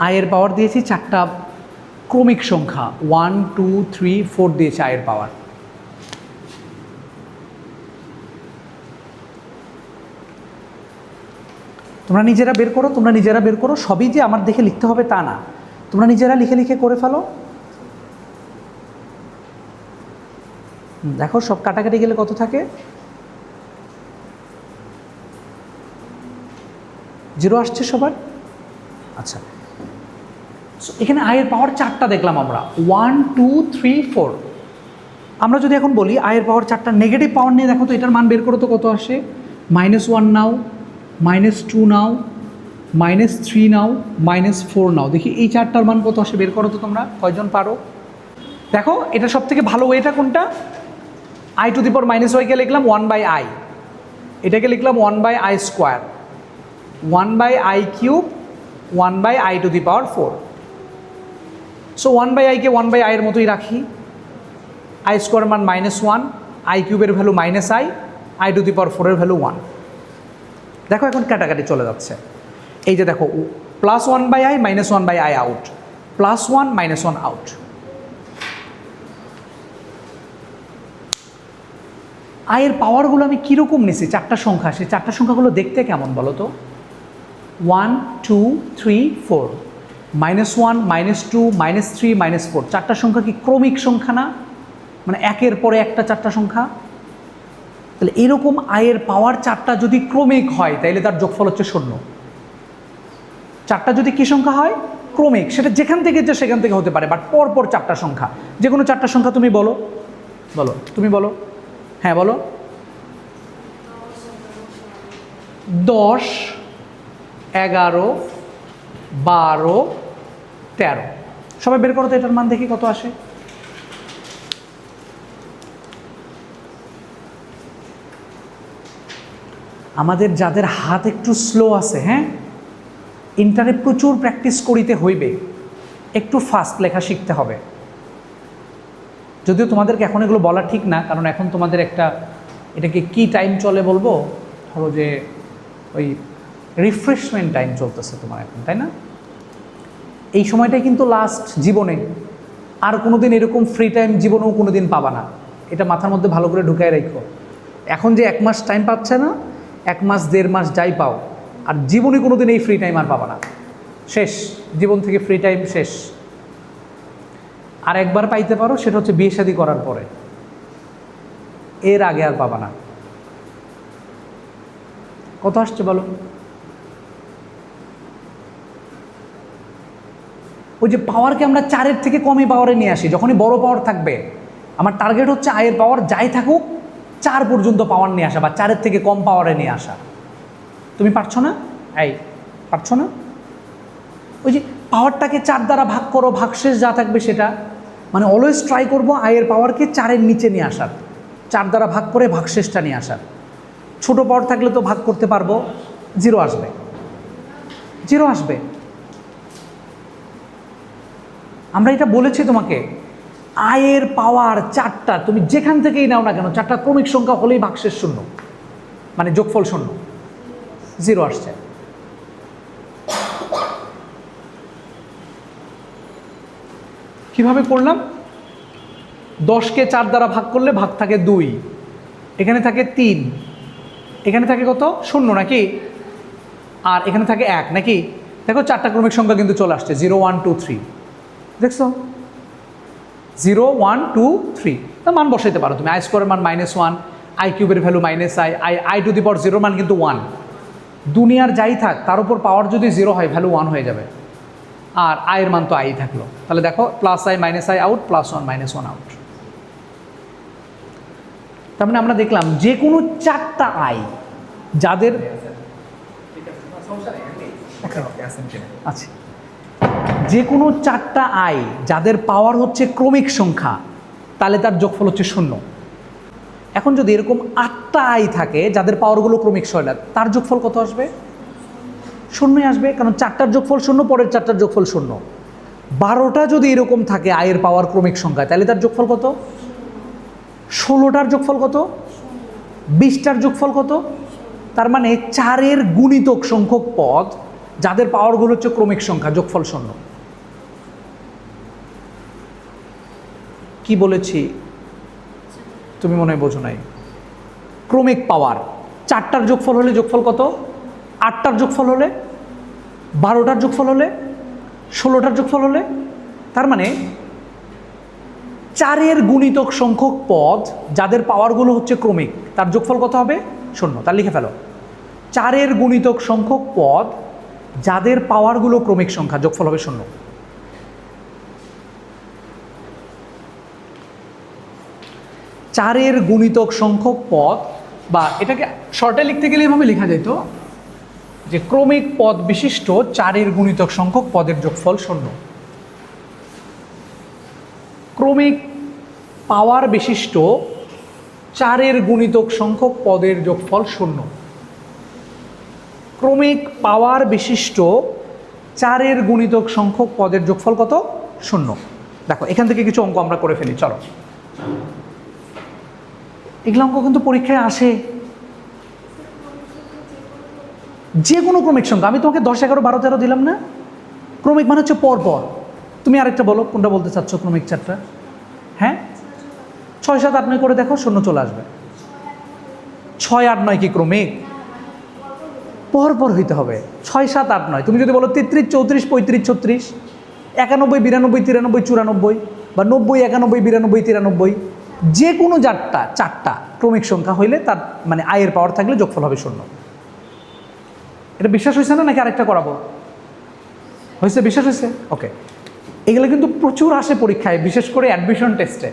আয়ের পাওয়ার দিয়েছি চারটা ক্রমিক সংখ্যা 1 2 3 4 দিয়েছি আয়ের পাওয়ার। তোমরা নিজেরা বের করো, সবই যে আমার দেখে লিখতে হবে তা না, তোমরা নিজেরা লিখে লিখে করে ফেলো। দেখো সব কাটাকাটি গেলে কত থাকে, 0 আসছে সবার। আচ্ছা, এখানে আয়ের পাওয়ার চারটা দেখলাম আমরা, 1 2 3 4। আমরা যদি এখন বলি আয়ের পাওয়ার চারটা নেগেটিভ পাওয়ার নিয়ে দেখো তো এটার মান বের করো তো কত আসে। -1 নাও, -2 নাও, -3 নাও, -4 নাও, দেখি এই চারটার মান কত আসে বের করো তো তোমরা কয়জন পারো। দেখো এটা সব থেকে ভালো ওয়েটা কোনটা, i to the power -y কে লিখলাম 1/i, এটাকে লিখলাম 1/i², 1/i³ 1/i two the power 4। So 1/i K 1/i এর মতোই রাখি, i² মান -1, i³ এর value -i, i to the power 4 এর ভ্যালু 1। দেখো এখন কাটাকাটি চলে যাচ্ছে, এই যে দেখো +1/i -1/i আউট, +1 -1 আউট। আয়ের পাওয়ারগুলো আমি কীরকম নিছি, চারটা সংখ্যা, সেই চারটা সংখ্যাগুলো দেখতে কেমন বলো তো। 1 2 3 4, -1 -2 -3 -4, চারটা সংখ্যা কি ক্রমিক সংখ্যা না, মানে একের পরে একটা চারটা সংখ্যা। তাহলে এরকম আয়ের পাওয়ার চারটা যদি ক্রমিক হয় তাহলে তার যোগফল হচ্ছে 0। চারটা যদি কী সংখ্যা হয়, ক্রমিক, সেটা যেখান থেকে যে সেখান থেকে হতে পারে, বাট পরপর চারটা সংখ্যা, যে কোনো চারটা সংখ্যা তুমি বলো, তুমি বলো, হ্যাঁ বলো। 10 11 12 13, সবাই বের করো তো এটার মান দেখি কত আসে। আমাদের যাদের হাত একটু স্লো আছে, হ্যাঁ, ইন্টারে প্রচুর প্র্যাকটিস করিতে হইবে, একটু ফাস্ট লেখা শিখতে হবে। যদিও তোমাদেরকে এখন এগুলো বলা ঠিক না, কারণ এখন তোমাদের একটা, এটাকে কি টাইম চলে বলবো, ধরো যে ওই রিফ্রেশমেন্ট টাইম চলতেছে তোমার এখন, তাই না? এই সময়টাই কিন্তু লাস্ট জীবনে, আর কোনো দিন এরকম ফ্রি টাইম জীবনেও কোনো দিন পাবা না, এটা মাথার মধ্যে ভালো করে ঢুকায় রাখো। এখন যে 1 মাস টাইম পাচ্ছে না, 1 মাস 1.5 মাস যাই পাও, আর জীবনে কোনো দিন এই ফ্রি টাইম আর পাবা না, শেষ, জীবন থেকে ফ্রি টাইম শেষ। আর একবার পাইতে পারো, সেটা হচ্ছে বিয়ে শাদী করার পরে, এর আগে আর পাবা না। কত আসছে বলো? ওই যে পাওয়ারকে আমরা 4-এর থেকে কমই পাওয়ারে নিয়ে আসি, যখনই বড় পাওয়ার থাকবে, আমার টার্গেট হচ্ছে আয়ের পাওয়ার যাই থাকুক 4 পর্যন্ত পাওয়ার নিয়ে আসা, বা 4-এর থেকে কম পাওয়ারে নিয়ে আসা। তুমি পারছো না? পারছো না? ওই যে পাওয়ারটাকে 4 দ্বারা ভাগ করো, ভাগশেষ যা থাকবে সেটা, মানে অলওয়েজ ট্রাই করবো আয়ের পাওয়ারকে 4-এর নিচে নিয়ে আসার, 4 দ্বারা ভাগ করে ভাগশেষটা নিয়ে আসার। ছোটো পাওয়ার থাকলে তো ভাগ করতে পারবো, 0 আসবে, 0 আসবে। আমরা এটা বলেছি তোমাকে, আয়ের পাওয়ার 4টা তুমি যেখান থেকেই নাও না কেন, 4টা ক্রমিক সংখ্যা হলেই ভাগশেষ 0, মানে যোগফল 0, 0 আসছে। কিভাবে করলাম? 10কে 4 দ্বারা ভাগ করলে ভাগ থাকে 2, এখানে থাকে 3, এখানে থাকে কত 0 নাকি, আর এখানে থাকে 1 নাকি। দেখো 4টা ক্রমিক সংখ্যা কিন্তু চলে আসছে, 0 1 2 3, দেখছো 0 1 2 3, তার মান বসাইতে পারো তুমি। i² মান -1, i³ এর value -i, i to the power 0 মান কিন্তু 1। দুনিয়ার যাই থাক তার উপর পাওয়ার যদি 0 হয় ভ্যালু 1 হয়ে যাবে, আর আয়ের মান তো আই থাকলো। তাহলে দেখো +i -i আউট, +1 -1 আউট। তার মানে আমরা দেখলাম যে কোনো 4টা আই যাদের, আচ্ছা, যে কোনো 4টা আই যাদের পাওয়ার হচ্ছে ক্রমিক সংখ্যা, তাহলে তার যোগফল হচ্ছে 0। এখন যদি এরকম 8টা আই থাকে যাদের পাওয়ারগুলো ক্রমিক সংখ্যা, তার যোগফল কত আসবে? 0 আসবে, কারণ 4টার যোগফল 0, পরের 4টার যোগফল 0। 12টা যদি এরকম থাকে আয়ের পাওয়ার ক্রমিক সংখ্যা, তাহলে তার যোগফল কত? 16টার যোগফল কত? 20টার যোগফল কত? তার মানে 4-এর গুণিতক সংখ্যক পদ যাদের পাওয়ারগুলো হচ্ছে ক্রমিক সংখ্যা, যোগফল শূন্য। কি বলেছি তুমি মনে হয় বোঝো নাই। ক্রমিক পাওয়ার, 4টার যোগফল হলে যোগফল কত? 8টার যোগফল হলে, 12টার যোগফল হলে, 16টার যোগফল হলে, তার মানে 4-এর গুণিতক সংখ্যক পদ যাদের পাওয়ারগুলো হচ্ছে ক্রমিক, তার যোগফল কত হবে? 0। তার লিখে ফেলো, 4-এর গুণিতক সংখ্যক পদ যাদের পাওয়ারগুলো ক্রমিক সংখ্যা, যোগফল হবে 0। চারের গুণিতক সংখ্যক পদ, বা এটাকে শর্টে লিখতে গেলে এভাবে লেখা যেত যে ক্রমিক পদ বিশিষ্ট 4-এর গুণিতক সংখ্যক পদের যোগফল 0। ক্রমিক পাওয়ার বিশিষ্ট 4-এর গুণিতক সংখ্যক পদের যোগফল 0। ক্রমিক পাওয়ার বিশিষ্ট 4-এর গুণিতক সংখ্যক পদের যোগফল কত? 0। দেখো এখান থেকে কিছু অঙ্ক আমরা করে ফেলি, চলো। এগুলো অঙ্ক কিন্তু পরীক্ষায় আসে। যে কোনো ক্রমিক সংখ্যা, আমি তোমাকে 10, 11, 12, 13 দিলাম না? ক্রমিক মানে হচ্ছে পর পর। তুমি আরেকটা বলো, কোনটা বলতে চাচ্ছ ক্রমিক 4টা? হ্যাঁ, 6, 7, 8, 9 করে দেখো, 0 চলে আসবে। 6, 8, 9 কি ক্রমিক? পর পর হইতে হবে। 6, 7, 8, 9। তুমি যদি বলো 33, 34, 35, 36, 91, 92, 93, 94, বা 90, 91, 92, 93, যে কোনো 4টা ক্রমিক সংখ্যা হইলে তার মানে আয়ের পাওয়ার থাকলে যোগফল হবে 0। এটা বিশ্বাস হয়েছে না, নাকি আরেকটা করাবো? হয়েছে, বিশ্বাস হয়েছে? ওকে। এগুলো কিন্তু প্রচুর আসে পরীক্ষায়, বিশেষ করে অ্যাডমিশন টেস্টে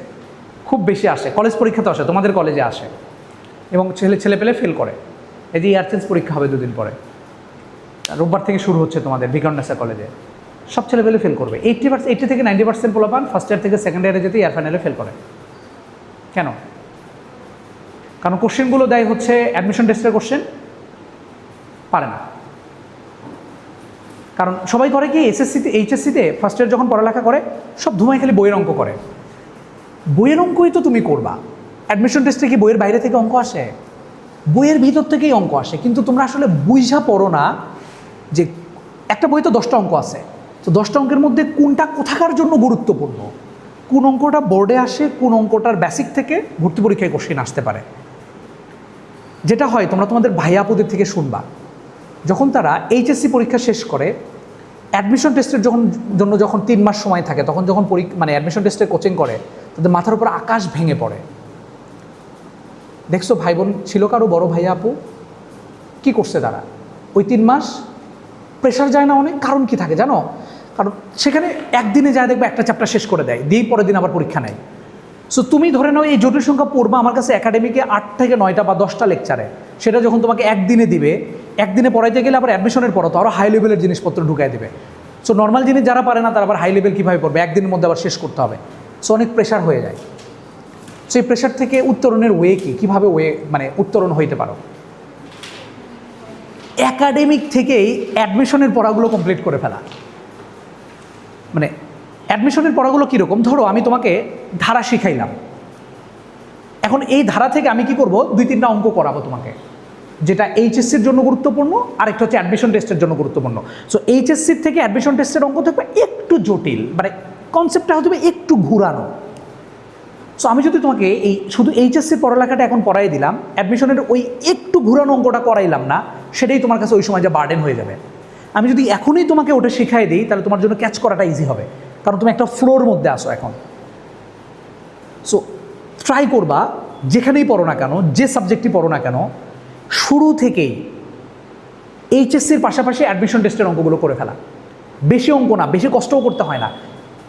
খুব বেশি আসে, কলেজ পরীক্ষাতে আসে, তোমাদের কলেজে আসে, এবং ছেলে পেলে ফেল করে। এই যে ইয়ার চেঞ্জ পরীক্ষা হবে 2 দিন পরে, রোববার থেকে শুরু হচ্ছে তোমাদের ভিকারুননিসা কলেজে। সব ছেলে পেলে ফেল করবে। 80 থেকে 90% পোলাপান ফার্স্ট ইয়ার থেকে সেকেন্ড ইয়ারে যেতে ইয়ার ফাইনালে ফেল করে। কেন? কারণ কোশ্চেনগুলো দেয় হচ্ছে অ্যাডমিশন টেস্টের কোশ্চেন, পারে না। কারণ সবাই করে কি, এইচএসসিতে ফার্স্ট ইয়ার যখন পড়ালেখা করে সব ধুমাই খালি বইয়ের অঙ্ক করে। বইয়ের অঙ্কই তো তুমি করবা। অ্যাডমিশন টেস্টে কি বইয়ের বাইরে থেকে অঙ্ক আসে? বইয়ের ভিতর থেকেই অঙ্ক আসে। কিন্তু তোমরা আসলে বুঝা পড়ো না যে একটা বই তো 10টা অঙ্ক আছে, তো 10টা অঙ্কের মধ্যে কোনটা কোথাকার জন্য গুরুত্বপূর্ণ, কোন অঙ্কটা বোর্ডে আসে, কোন অঙ্কটার বেসিক থেকে ভর্তি পরীক্ষায় কোশ্চেন আসতে পারে। যেটা হয় তোমরা তোমাদের ভাইয়া আপুদের থেকে শুনবা, যখন তারা এইচএসসি পরীক্ষা শেষ করে অ্যাডমিশন টেস্টের যখন 3 মাস সময় থাকে, তখন যখন মানে অ্যাডমিশন টেস্টের কোচিং করে, তাদের মাথার উপর আকাশ ভেঙে পড়ে। দেখছো ভাই বোন ছিল কারো বড় ভাইয়া আপু, কি করছে তারা? ওই 3 মাস প্রেশার যায় না অনেক? কারণ কি থাকে জানো? কারণ সেখানে একদিনে যায় দেখবে একটা চ্যাপ্টার শেষ করে দেয়, দিয়ে পরের দিন আবার পরীক্ষা নেয়। সো তুমি ধরে নাও এই জটিল সংখ্যা পড়বা আমার কাছে একাডেমিকে 8 থেকে 9টা বা 10টা লেকচারে, সেটা যখন তোমাকে একদিনে দিবে, একদিনে পড়াইতে গেলে আবার অ্যাডমিশনের পড়ো তো আরও হাই লেভেলের জিনিসপত্র ঢুকাই দেবে। সো নর্মাল জিনিস যারা পারে না তারা আবার হাই লেভেল কীভাবে পড়বে, একদিনের মধ্যে আবার শেষ করতে হবে। সো অনেক প্রেশার হয়ে যায়। সো এই প্রেশার থেকে উত্তরণের ওয়ে কি, কীভাবে মানে উত্তরণ হইতে পারো? একাডেমিক থেকেই অ্যাডমিশনের পড়াগুলো কমপ্লিট করে ফেলা। মানে অ্যাডমিশনের পড়াগুলো কীরকম? ধরো আমি তোমাকে ধারা শিখাইলাম, এখন এই ধারা থেকে আমি কি করব, 2-3টা অঙ্ক করাবো তোমাকে, যেটা এইচএসসির জন্য গুরুত্বপূর্ণ, আর একটা হচ্ছে অ্যাডমিশন টেস্টের জন্য গুরুত্বপূর্ণ। সো এইচএসসির থেকে অ্যাডমিশন টেস্টের অঙ্ক থাকবে একটু জটিল, মানে কনসেপ্টটা হতে হবে একটু ঘুরানো। সো আমি যদি তোমাকে এই শুধু এইচএসসির পড়ালেখাটা এখন পড়াই দিলাম, অ্যাডমিশনের ওই একটু ঘুরানো অঙ্কটা করাইলাম না, সেটাই তোমার কাছে ওই সময় যা বার্ডেন হয়ে যাবে। আমি যদি এখনই তোমাকে ওটা শিখাই দিই, তাহলে তোমার জন্য ক্যাচ করাটা ইজি হবে, কারণ তুমি একটা ফ্লোর মধ্যে আসো এখন। সো ট্রাই করবা যেখানেই পড়ো না কেন, যে সাবজেক্টই পড়ো না কেন, শুরু থেকেই এইচএসসির পাশাপাশি অ্যাডমিশন টেস্টের অঙ্কগুলো করে ফেলা। বেশি অঙ্ক না, বেশি কষ্টও করতে হয় না।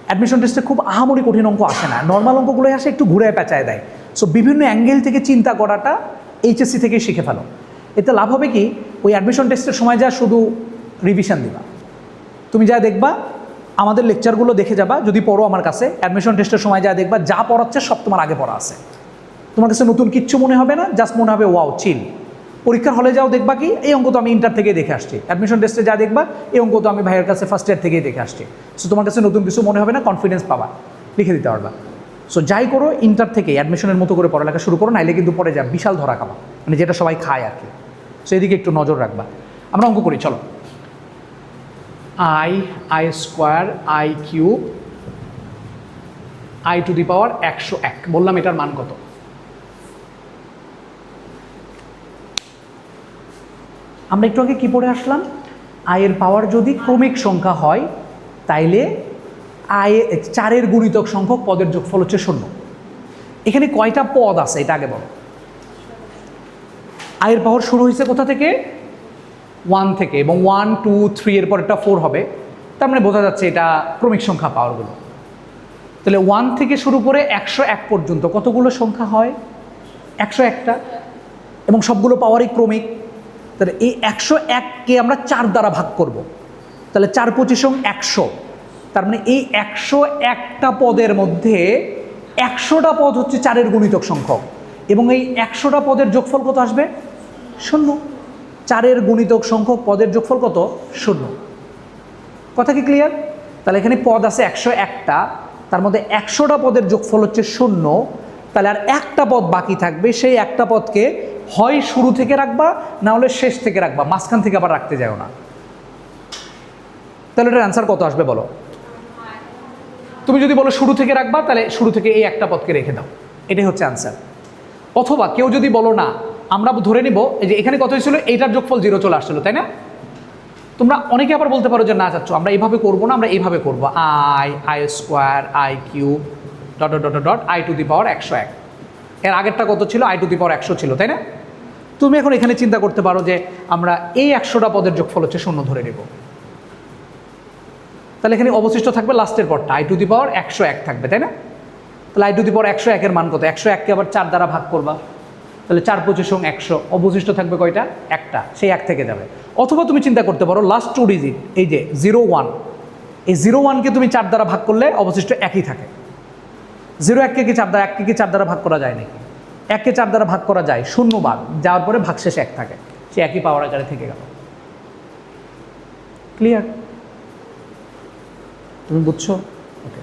অ্যাডমিশন টেস্টে খুব আহামরি কঠিন অঙ্ক আসে না, নর্মাল অঙ্কগুলোই আসে, একটু ঘুরে পেঁচায় দেয়। সো বিভিন্ন অ্যাঙ্গেল থেকে চিন্তা করাটা এইচএসসি থেকেই শিখে ফেলো। এতে লাভ হবে কি, ওই অ্যাডমিশন টেস্টের সময় যা শুধু রিভিশন দিবা, তুমি যা দেখবা আমাদের লেকচারগুলো দেখে যাবা, যদি পড়ো আমার কাছে, অ্যাডমিশন টেস্টের সময় যা দেখবা যা পড়াচ্ছে সব তোমার আগে পড়া আছে, তোমার কাছে নতুন কিচ্ছু মনে হবে না, জাস্ট মনে হবে ওয়াও চিল। পরীক্ষার হলে যাও দেখবা কি, এই অঙ্ক তো আমি ইন্টার থেকেই দেখে আসছি, অ্যাডমিশন টেস্টে যা দেখবা এই অঙ্ক তো আমি ভাইয়ের কাছে ফার্স্ট ইয়ার থেকেই দেখে আসছি। সো তোমার কাছে নতুন কিছু মনে হবে না, কনফিডেন্স পাবা, লিখে দিতে পারবা। সো যাই করো ইন্টার থেকে অ্যাডমিশনের মতো করে পড়ালেখা শুরু করো, নাইলে কিন্তু পরে যা বিশাল ধরা খাবা, মানে যেটা সবাই খায় আর কি। সো এদিকে একটু নজর রাখবা। আমরা অঙ্ক করি, চলো। I square I cube I to the power 101। বললাম এটার মান কত? আমরা একটু আগে কি পড়ে আসলাম? আয়ের পাওয়ার যদি ক্রমিক সংখ্যা হয় তাইলে চারের গুণিতক সংখ্যক পদের যোগফল হচ্ছে 0। এখানে কয়টা পদ আছে এটা আগে বলো। আয়ের পাওয়ার শুরু হয়েছে কোথা থেকে? 1 থেকে, এবং 1 2 3 এর পর একটা 4 হবে, তার মানে বোঝা যাচ্ছে এটা ক্রমিক সংখ্যা পাওয়ারগুলো। তাহলে 1 থেকে শুরু করে 101 পর্যন্ত কতগুলো সংখ্যা হয়? 101টা, এবং সবগুলো পাওয়ারই ক্রমিক। তাহলে এই 101কে আমরা 4 দ্বারা ভাগ করব, তাহলে 4 25 100। তার মানে এই 101টা পদের মধ্যে 100টা পদ হচ্ছে 4-এর গুণিতক সংখ্যক, এবং এই 100টা পদের যোগফল কত আসবে? 0। 4-এর গুণিতক সংখ্যক পদের যোগফল কত? 0। কথা কি ক্লিয়ার? তাহলে এখানে পদ আছে 101টা, তার মধ্যে 100টা পদের যোগফল হচ্ছে 0। তাহলে আর একটা পদ বাকি থাকবে, সেই একটা পদকে হয় শুরু থেকে রাখবা, না হলে শেষ থেকে রাখবা, মাঝখান থেকে আবার রাখতে যাও না। তাহলে এটার অ্যান্সার কত আসবে বলো? তুমি যদি বলো শুরু থেকে রাখবা, তাহলে শুরু থেকে এই একটা পদকে রেখে দাও, এটাই হচ্ছে অ্যান্সার। অথবা কেউ যদি বলো না, আমরা ধরে নিব এই যে এখানে কত হয়েছিল, এইটার যোগফল 0 চলে আসছিল, তাই না? তোমরা অনেকে আবার বলতে পারো যে না চাচ্ছ আমরা এইভাবে করবো না, আমরা এইভাবে করবো, I square I cube dot dot dot dot I to the power 101। এর আগেরটা কত ছিল? আই টু দি পাওয়ার 100 ছিল, তাই না? তুমি এখন এখানে চিন্তা করতে পারো যে আমরা এই 100টা পদের যোগফল হচ্ছে 0 ধরে নেব, তাহলে এখানে অবশিষ্ট থাকবে লাস্টের পদটা আই টু দি পাওয়ার 101 থাকবে, তাই না? তাহলে আই টু দি পাওয়ার 101 এর মান কত? 101কে আবার 4 দ্বারা ভাগ করবা, তাহলে 4 25 100, অবশিষ্ট থাকবে কয়টা? একটা, সেই 1 থেকে যাবে। অথবা তুমি চিন্তা করতে পারো লাস্ট 2 ডিজিট এই যে 01, এই 01কে তুমি 4 দ্বারা ভাগ করলে অবশিষ্ট একই থাকে। 01কে কি 4 দ্বারা, 1কে কি 4 দ্বারা ভাগ করা যায় নাকি? 1কে 4 দ্বারা ভাগ করা যায়, 0 বাদ যাওয়ার পরে ভাগশেষে 1 থাকে, সে একই পাওয়ার আকারে থেকে গেল। ক্লিয়ার? তুমি বুঝছো? ওকে,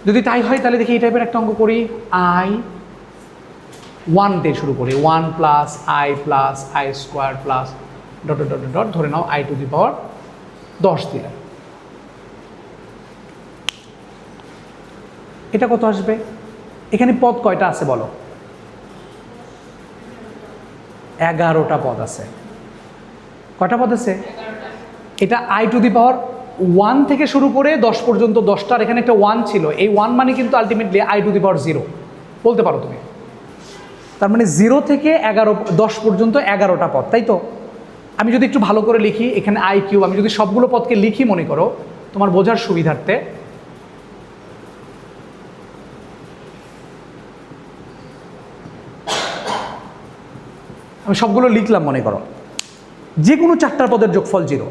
যদি তাই হয় তাহলে দেখি এই টাইপের একটা অঙ্ক করি। আই 1 দিয়ে শুরু করি, 1 plus I square plus dot dot dot dot, ধরে নাও আই টু দি পাওয়ার 10 দিলাম। এটা কত আসবে? এখানে পদ কয়টা আছে বলো? 11টা পদ আছে। কয়টা পদ আছে? এটা আই টু দি পাওয়ার 1 থেকে শুরু করে 10 পর্যন্ত 10টার এখানে একটা 1 ছিল, এই 1 মানে কিন্তু ultimately I to the power 0 বলতে পারো তুমি। তার মানে 0 থেকে 10 পর্যন্ত 11টা পদ, তাই তো? আমি যদি একটু ভালো করে লিখি, এখানে আই কিউব, আমি যদি সবগুলো পদকে লিখি মনে করো তোমার বোঝার সুবিধার্থে, আমি সবগুলো লিখলাম মনে করো, যে কোনো 4টা পদের যোগফল 0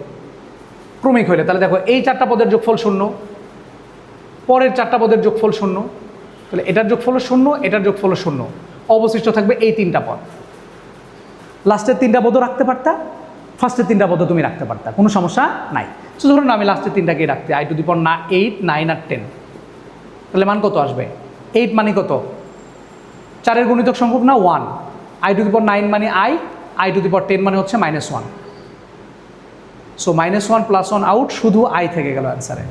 ক্রমিক হইলে, তাহলে দেখো এই 4টা পদের যোগফল 0, পরের 4টা পদের যোগফল 0, তাহলে এটার যোগফল 0, এটার যোগফল 0, অবশিষ্ট থাকবে এই 3টা পদ। লাস্টের 3টা পদও রাখতে পারতা, ফার্স্টের 3টা পদও তুমি রাখতে পারতা, কোনো সমস্যা নাই। তো ধরুন আমি লাস্টের 3টাকেই রাখতে, আই টু দি পাওয়ার 8 9 আর 10, তাহলে মান কত আসবে? 8 মানে কত? 4-এর গুণিতক সংখ্যক না 1, আই টু দি পাওয়ার 9 মানে আই টু দি পাওয়ার 10 মানে হচ্ছে -1, সো -1 + 1 আউট, শুধু আই থেকে গেল অ্যান্সারে।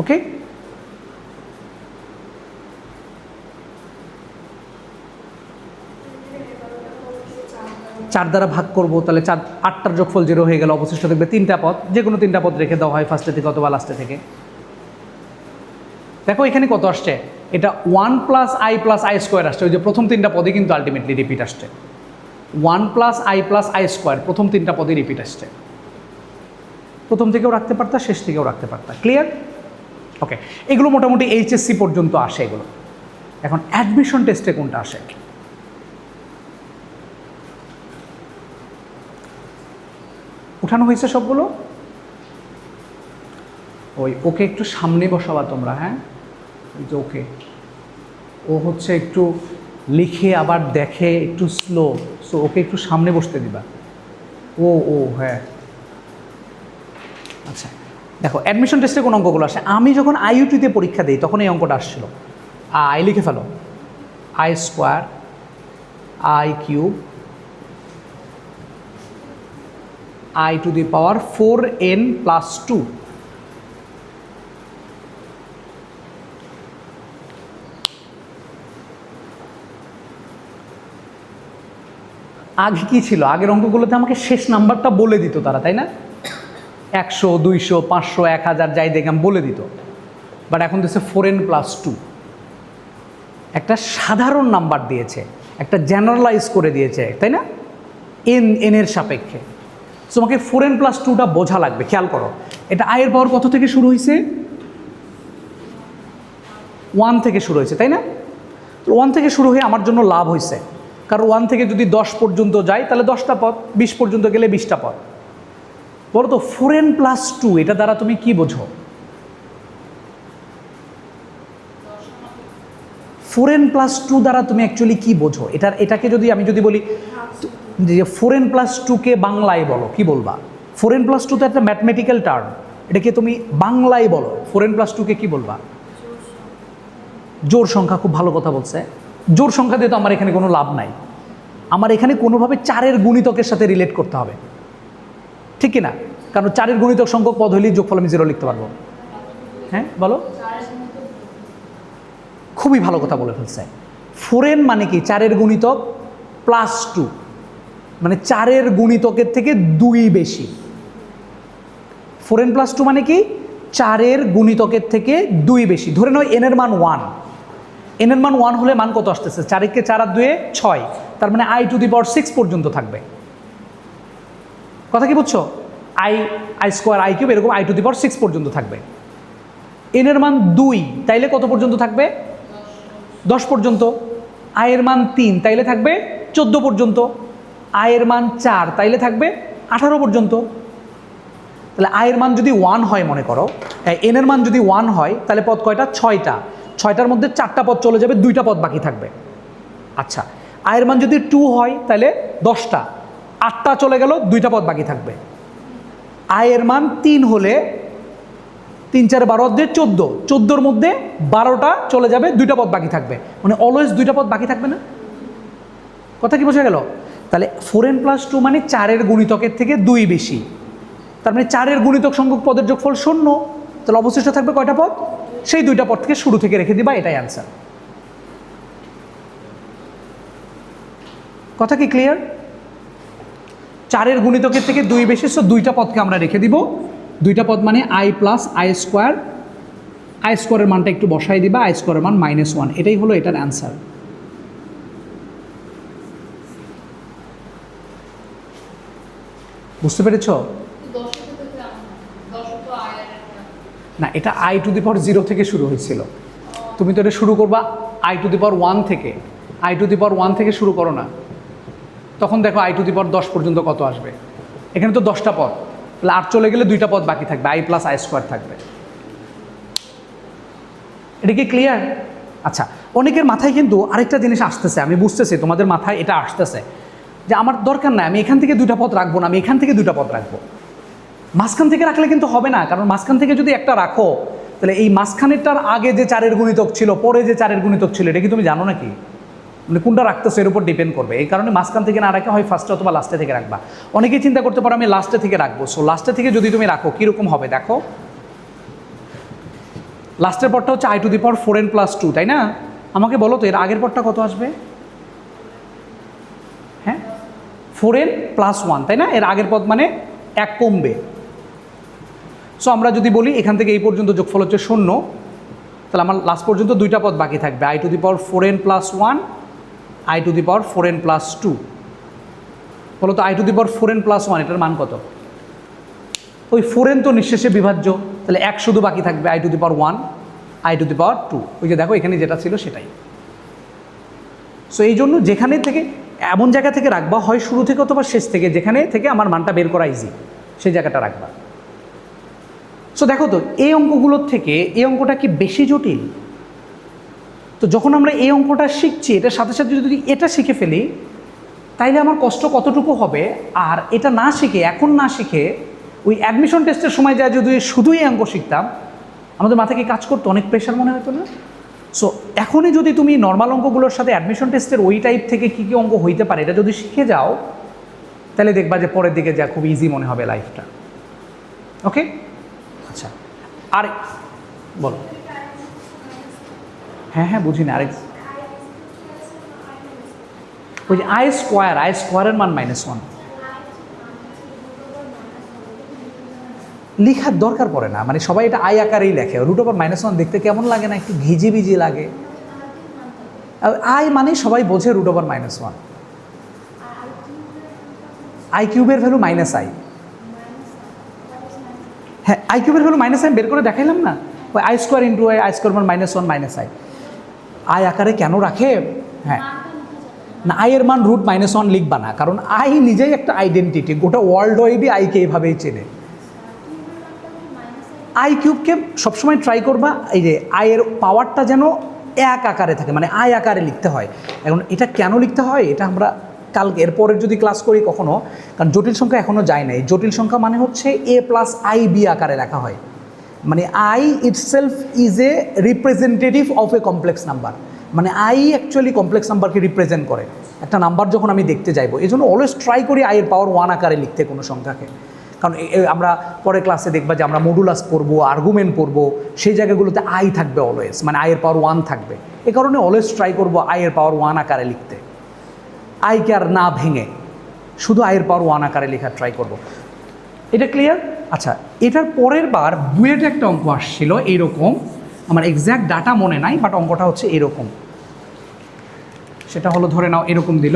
ওকে, 4 দ্বারা ভাগ করবো, তাহলে 8টার যোগফল 0 হয়ে গেল, অবশিষ্ট থাকবে 3টা পদ, যে কোনো 3টা পদ রেখে দেওয়া হয় ফার্স্টে থেকে অথবা লাস্টে থেকে। দেখো এখানে কত আসছে, এটা 1 প্লাস আই স্কোয়ার আসছে, ওই যে প্রথম 3টা পদই কিন্তু আলটিমেটলি রিপিট আসছে। 1 প্লাস আই স্কোয়ার প্রথম 3টা পদই রিপিট আসছে, প্রথম থেকেও রাখতে পারতা, শেষ থেকেও রাখতে পারতা। ক্লিয়ার? ওকে, এগুলো মোটামুটি এইচএসসি পর্যন্ত আসে এগুলো। এখন অ্যাডমিশন টেস্টে কোনটা আসে? উঠানো হয়েছে সবগুলো? ওকে একটু সামনে বসাবা তোমরা, হ্যাঁ ওই যে ওকে, ও হচ্ছে একটু লিখে আবার দেখে একটু স্লো, সো ওকে একটু সামনে বসতে দিবা। ও হ্যাঁ, আচ্ছা দেখো অ্যাডমিশন টেস্টে কোন অঙ্কগুলো আসে, আমি যখন আইইউটিতে পরীক্ষা দিই তখন এই অঙ্কটা আসছিল। আই লিখে ফেলো, I square I cube I to the power 4n plus 2। আগে কি ছিল, আগের অঙ্কগুলোতে আমাকে শেষ নাম্বারটা বলে দিত তারা, তাই না? 100, 200, 500, 1000 যাই দেখলাম বলে দিত। বাট এখন দিচ্ছে 4n প্লাস 2, একটা সাধারণ নাম্বার দিয়েছে, একটা জেনারেলাইজ করে দিয়েছে, তাই না? এনের সাপেক্ষে। তোমাকে 4n প্লাস 2টা বোঝা লাগবে। খেয়াল করো, এটা আয়ের পাওয়ার কত থেকে শুরু হয়েছে? 1 থেকে শুরু হয়েছে, তাই না? তো 1 থেকে শুরু হয়ে আমার জন্য লাভ হয়েছে, কারণ 1 থেকে যদি 10 পর্যন্ত যাই তাহলে 10টা পদ, 20 পর্যন্ত গেলে 20টা পদ। বলো তো 4n প্লাস 2 এটা দ্বারা তুমি কি বোঝো? 4n প্লাস 2 দ্বারা তুমি অ্যাকচুয়ালি কি বোঝো? এটাকে যদি আমি বলি যে 4n প্লাস 2কে বাংলায় বলো, কি বলবা? 4n প্লাস 2 তো একটা ম্যাথমেটিক্যাল টার্ম, এটাকে তুমি বাংলায় বলো, 4n প্লাস 2কে কি বলবা? জোড় সংখ্যা। খুব ভালো কথা বলছে। জোড় সংখ্যা দিয়ে তো আমার এখানে কোনো লাভ নাই, আমার এখানে কোনোভাবে 4-এর গুণিতকের সাথে রিলেট করতে হবে, ঠিক কি না? কারণ 4-এর গুণিতক সংখ্যক পদ হলেই যোগফল আমি 0 লিখতে পারবো। হ্যাঁ বলো, খুবই ভালো কথা বলে ফেলছে। 4n মানে কি? 4-এর গুণিতক প্লাস 2, মানে 4-এর গুণিতকের থেকে 2 বেশি। 4n প্লাস 2 মানে কি? 4-এর গুণিতকের থেকে 2 বেশি। ধরে নাও n এর মান 1, n এর মান 1 হলে মান কত আসতেছে? 4-কে 4 আর 2 6, তার মানে i টু দি পাওয়ার 6 পর্যন্ত থাকবে। কথা কি বুঝছো? আই স্কোয়ার আই কিউব এরকম i টু দি পাওয়ার 6 পর্যন্ত থাকবে। n এর মান 2, তাইলে কত পর্যন্ত থাকবে? 10 পর্যন্ত। i এর মান 3, তাইলে থাকবে 14 পর্যন্ত। i এর মান 4, তাইলে থাকবে 18 পর্যন্ত। তাহলে i এর মান যদি 1 হয়, মনে করো n এর মান যদি 1 হয়, তাহলে পদ কয়টা? 6টা। 6টার মধ্যে 4টা পদ চলে যাবে, 2টা পদ বাকি থাকবে। আচ্ছা, i এর মান যদি 2 হয়, তাহলে 10টা, 8টা চলে গেল, 2টা পদ বাকি থাকবে। i এর মান 3 হলে 3 4 12 দিয়ে 14, 14-র মধ্যে 12টা চলে যাবে, 2টা পদ বাকি থাকবে। মানে অলওয়েজ 2টা পদ বাকি থাকবে না? কথা কি বোঝা গেল? তাহলে 4n প্লাস 2 মানে 4-এর গুণিতকের থেকে 2 বেশি, তার মানে 4-এর গুণিতক সংখ্যক পদের যোগফল 0। তাহলে অবশিষ্ট থাকবে কয়টা পদ? সেই 2টা পদ থেকে শুরু থেকে রেখে দিবা, এটাই অ্যান্সার। কথা কি ক্লিয়ার? 4-এর গুণিতকের থেকে 2 বেশি, সো 2টা পদকে আমরা রেখে দিব। 2টা পদ মানে i plus I square, I স্কোয়ারের মানটা একটু বসাই দিবা, আই স্কোয়ারের মান -1, এটাই হলো এটার অ্যান্সার। বুঝতে পেরেছ? না, এটা i টু দি পাওয়ার 0 থেকে শুরু হয়েছিল। তুমি তো এটা শুরু করবা i টু দি পাওয়ার 1 থেকে, i টু দি পাওয়ার 1 থেকে শুরু করো না, তখন দেখো i টু দি পাওয়ার 10 পর্যন্ত কত আসবে। এখানে তো 10টা পদ, তাহলে 8 চলে গেলে 2টা পদ বাকি থাকবে, i প্লাস আই স্কোয়ার থাকবে। এটা কি ক্লিয়ার? আচ্ছা, অনেকের মাথায় কিন্তু আরেকটা জিনিস আসতেছে, আমি বুঝতেছি তোমাদের মাথায় এটা আসতেছে যে আমার দরকার নাই, আমি এখান থেকে 2টা পদ রাখবো না, আমি এখান থেকে 2টা পদ রাখবো। মাঝখান থেকে রাখলে কিন্তু হবে না, কারণ মাঝখান থেকে যদি একটা রাখো, তাহলে এই মাঝখানেরটার আগে যে 4-এর গুণিতক ছিল, পরে যে 4-এর গুণিতক ছিল, এটা কি তুমি জানো নাকি? মানে কোনটা রাখতেছো এর উপর ডিপেন্ড করবে। এই কারণে মাঝখান থেকে না রাখে হয় ফার্স্টে অথবা লাস্টে থেকে রাখবা। অনেকেই চিন্তা করতে পারো আমি লাস্টে থেকে রাখবো। সো লাস্টে থেকে যদি তুমি রাখো কীরকম হবে দেখো, লাস্টের পরটা হচ্ছে i to the power 4n plus 2, তাই না? আমাকে বলো তো এর আগের পরটা কত আসবে? হ্যাঁ, 4n প্লাস 1, তাই না? এর আগের পদ মানে 1 কমবে। সো আমরা যদি বলি এখান থেকে এই পর্যন্ত যোগফল হচ্ছে 0, তাহলে আমার লাস্ট পর্যন্ত 2টা পদ বাকি থাকবে, i to the power 4n plus 1, i to the power 4n plus 2। বলো তো i to the power 4n plus 1 এটার মান কত? ওই 4n তো নিঃশেষে বিভাজ্য, তাহলে 1 শুধু বাকি থাকবে, i to the power 1, i to the power 2। ওই যে দেখো এখানে যেটা ছিল সেটাই। সো এই জন্য যেখানে থেকে এমন জায়গা থেকে রাখবা, হয় শুরু থেকে অথবা শেষ থেকে, যেখানে থেকে আমার মানটা বের করা ইজি, সেই জায়গাটা রাখবা। সো দেখো তো এই অঙ্কগুলোর থেকে এই অঙ্কটা কি বেশি জটিল? তো যখন আমরা এই অঙ্কটা শিখছি, এটার সাথে সাথে যদি এটা শিখে ফেলি, তাইলে আমার কষ্ট কতটুকু হবে। আর এটা না শিখে, এখন না শিখে ওই অ্যাডমিশন টেস্টের সময় যা যদি শুধুই অঙ্ক শিখতাম, আমাদের মাথায় কি কাজ করতো, অনেক প্রেশার মনে হতো না? সো এখনই যদি তুমি নর্মাল অঙ্কগুলোর সাথে অ্যাডমিশন টেস্টের ওই টাইপ থেকে কী কী অঙ্ক হইতে পারে এটা যদি শিখে যাও, তাহলে দেখবা যে পরের দিকে যা খুব ইজি মনে হবে লাইফটা। ওকে, আচ্ছা। আর বলো। হ্যাঁ হ্যাঁ, বুঝি না। আরেক ওই যে আই স্কোয়ারের মান -1 লেখার দরকার পড়ে না, মানে সবাই এটা আই আকারেই লেখে। √1 দেখতে কেমন লাগে না, একটু ভিজি ভিজি লাগে। আই মানে সবাই বোঝে √1। আই কিউবের ভ্যালু -i। হ্যাঁ, আই কিউবের ভ্যালু -i বের করে দেখাইলাম না, ওই I² × I² -1 -i। আই আকারে কেন রাখে? হ্যাঁ না, আইয়ের মান √-1 লিখবা না, কারণ আই নিজেই একটা আইডেন্টিটি, গোটা ওয়ার্ল্ড ওয়াইডই আইকে এইভাবেই চেনে। আই কিউবকে সবসময় ট্রাই করবা এই যে আইয়ের পাওয়ারটা যেন এক আকারে থাকে, মানে আই আকারে লিখতে হয়। এখন এটা কেন লিখতে হয় এটা আমরা কালকে এরপরের যদি ক্লাস করি কখনো, কারণ জটিল সংখ্যা এখনও যায় নাই। জটিল সংখ্যা মানে হচ্ছে a+ib আকারে লেখা হয়, মানে I itself is a representative of A complex number, মানে আই অ্যাকচুয়ালি কমপ্লেক্স নাম্বারকে রিপ্রেজেন্ট করে একটা নাম্বার যখন আমি দেখতে যাইবো। এই জন্য অলওয়েজ ট্রাই করি আইয়ের পাওয়ার 1 আকারে লিখতে কোনো সংখ্যাকে, কারণ আমরা পরের ক্লাসে দেখবা যে আমরা মডুলাস পড়বো, আর্গুমেন্ট পড়বো, সেই জায়গাগুলোতে আই থাকবে অলওয়েজ, মানে আইয়ের পাওয়ার 1 থাকবে। এ কারণে অলওয়েজ ট্রাই করবো আইয়ের পাওয়ার 1 আকারে লিখতে, আইকে আর না ভেঙে শুধু আইয়ের পাওয়ার 1 আকারে লেখার ট্রাই করব। এটা ক্লিয়ার? আচ্ছা, এটার পরের বার বুয়েটে একটা অঙ্ক আসছিল এইরকম, আমার এক্স্যাক্ট ডাটা মনে নাই, বাট অঙ্কটা হচ্ছে এরকম। সেটা হলো ধরে নাও এরকম দিল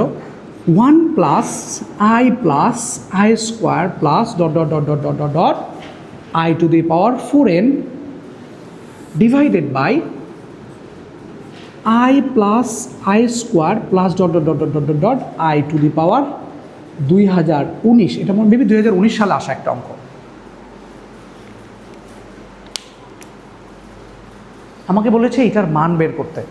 1 + i + i² + i⁴n divided by i + i² + i⁴2019। এটা মনে মেবি 2019 সালে আসা একটা অঙ্ক। আমাকে বলেছে এটার মান বের করতে।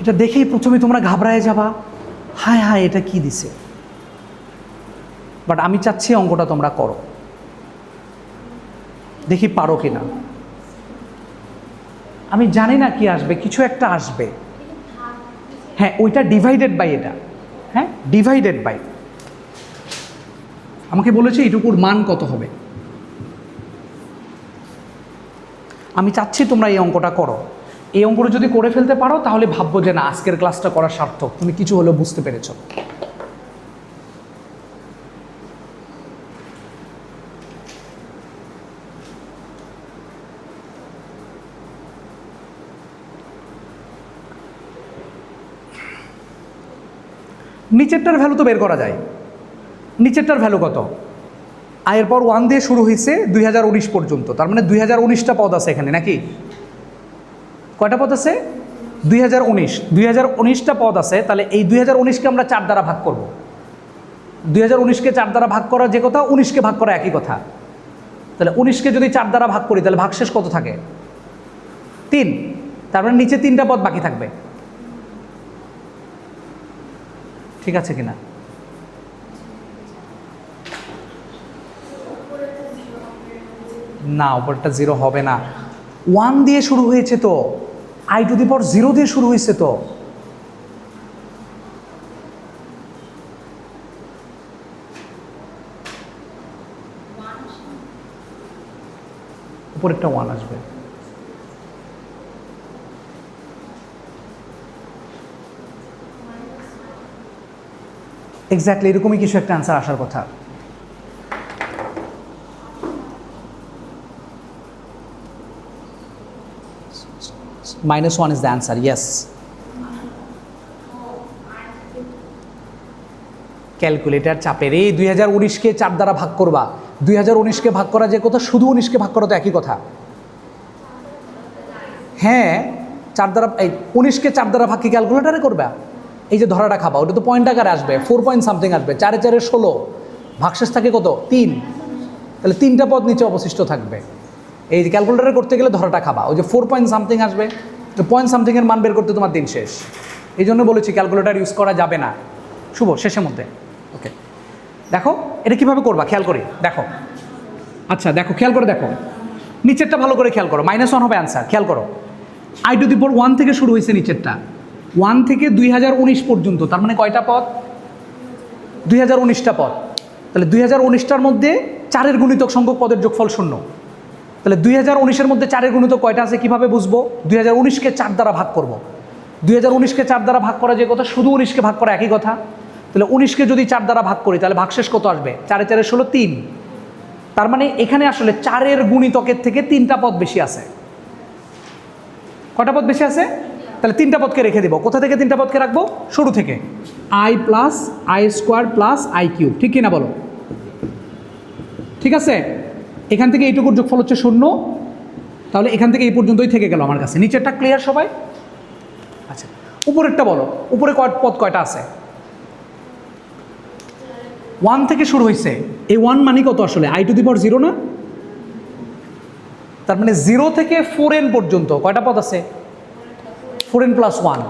এটা দেখেই প্রথমে তোমরা ঘাবড়ায় যাবা, হায় হায় এটা কি দিছে। বাট আমি চাচ্ছি অঙ্কটা তোমরা করো, দেখি পারো কি না। আমি জানি না কি আসবে, কিছু একটা আসবে। হ্যাঁ, ওইটা ডিভাইডেড বাই এটা। হ্যাঁ, ডিভাইডেড বাই। আমাকে বলেছে এইটুকুর মান কত হবে। আমি চাচ্ছি তোমরা এই অঙ্কটা করো। এই অঙ্কটা যদি করে ফেলতে পারো তাহলে ভাববো যে না, আজকের ক্লাসটা করা সার্থক, তুমি কিছু হলেও বুঝতে পেরেছো। নিচেরটার ভ্যালু তো বের করা যায়। নিচেরটার ভ্যালু কত? আয়ের পর 1 দিয়ে শুরু হয়েছে 2019 পর্যন্ত, তার মানে 2019টা পদ আছে এখানে নাকি? কয়টা পদ আছে? 2019টা পদ আছে। তাহলে এই 2019কে আমরা 4 দ্বারা ভাগ করব। 2019কে 4 দ্বারা ভাগ করা যে কথা, 19কে ভাগ করা একই কথা। তাহলে 19কে যদি 4 দ্বারা ভাগ করি তাহলে ভাগশেষ কত থাকে? 3। তার মানে নিচে 3টা পদ বাকি থাকবে। ঠিক আছে কিনা? না, উপরটা 0 হবে না। 1 দিয়ে শুরু হয়েছে তো, i⁴ দিয়ে শুরু হয়েছে তো। উপরেরটা 1 আসবে। এক্স্যাক্টলি এরকমই কিছু একটা অ্যান্সার আসার কথা। -1 is the answer, yes. Calculator চাপের এই 2019কে 4 দ্বারা ভাগ করবা। 2019কে ভাগ করা যে কথা, শুধু 19কে ভাগ করা তো একই কথা। হ্যাঁ, 4 দ্বারা এই 19কে 4 দ্বারা ভাগ কি ক্যালকুলেটারে করবা? এই যে ধরাটা খাবা, ওটা তো পয়েন্ট আকারে আসবে, 4 পয়েন্ট সামথিং আসবে। 4 এ 16, ভাগশেষ থাকে কত? 3। তাহলে 3টা পদ নিচে অবশিষ্ট থাকবে। এই যে ক্যালকুলেটারে করতে গেলে ধরাটা খাবা, ওই যে 4 পয়েন্ট সামথিং আসবে, তো পয়েন্ট সামথিংয়ের মান বের করতে তোমার দিন শেষ। এই জন্য বলেছি ক্যালকুলেটর ইউজ করা যাবে না। শুভ শেষের মধ্যে ওকে দেখো এটা কীভাবে করবা খেয়াল করে দেখো। আচ্ছা দেখো খেয়াল করে দেখো, নিচেরটা ভালো করে খেয়াল করো, -1 হবে অ্যান্সার। খেয়াল করো i⁴ থেকে শুরু হয়েছে নিচেরটা, 1 থেকে 2019 পর্যন্ত, তার মানে কয়টা পদ? 2019টা পদ। তাহলে 2019টার মধ্যে 4-এর গুণিতক সংখ্যক পদের যোগফল 0। তাহলে 2019-এর মধ্যে 4-এর গুণিতক কয়টা আছে কীভাবে বুঝবো? 2019কে 4 দ্বারা ভাগ করব। 2019কে 4 দ্বারা ভাগ করা যে কথা, শুধু 19কে ভাগ করা একই কথা। তাহলে 19কে যদি 4 দ্বারা ভাগ করি তাহলে ভাগশেষ কত আসবে? 4 4 16 3। তার মানে এখানে আসলে 4-এর গুণিতকের থেকে 3টা পদ বেশি আছে। কয়টা পদ বেশি আছে? তাহলে 3টা পদকে রেখে দেবো। কোথা থেকে 3টা পদকে রাখবো? শুরু থেকে i + i² + i³ ঠিক কিনা বলো? ঠিক আছে, এখান থেকে এইটুকুর যোগফল হচ্ছে 0। তাহলে এখান থেকে এই পর্যন্তই থেকে গেল আমার কাছে। নিচেরটা ক্লিয়ার সবাই? আচ্ছা উপরেরটা বলো, উপরে পদ কয়টা আছে? 1 থেকে শুরু হয়েছে। এই 1 মানে কত আসলে? i⁴ না? তার মানে 0 থেকে 4n পর্যন্ত কয়টা পদ আছে? 4n + 1।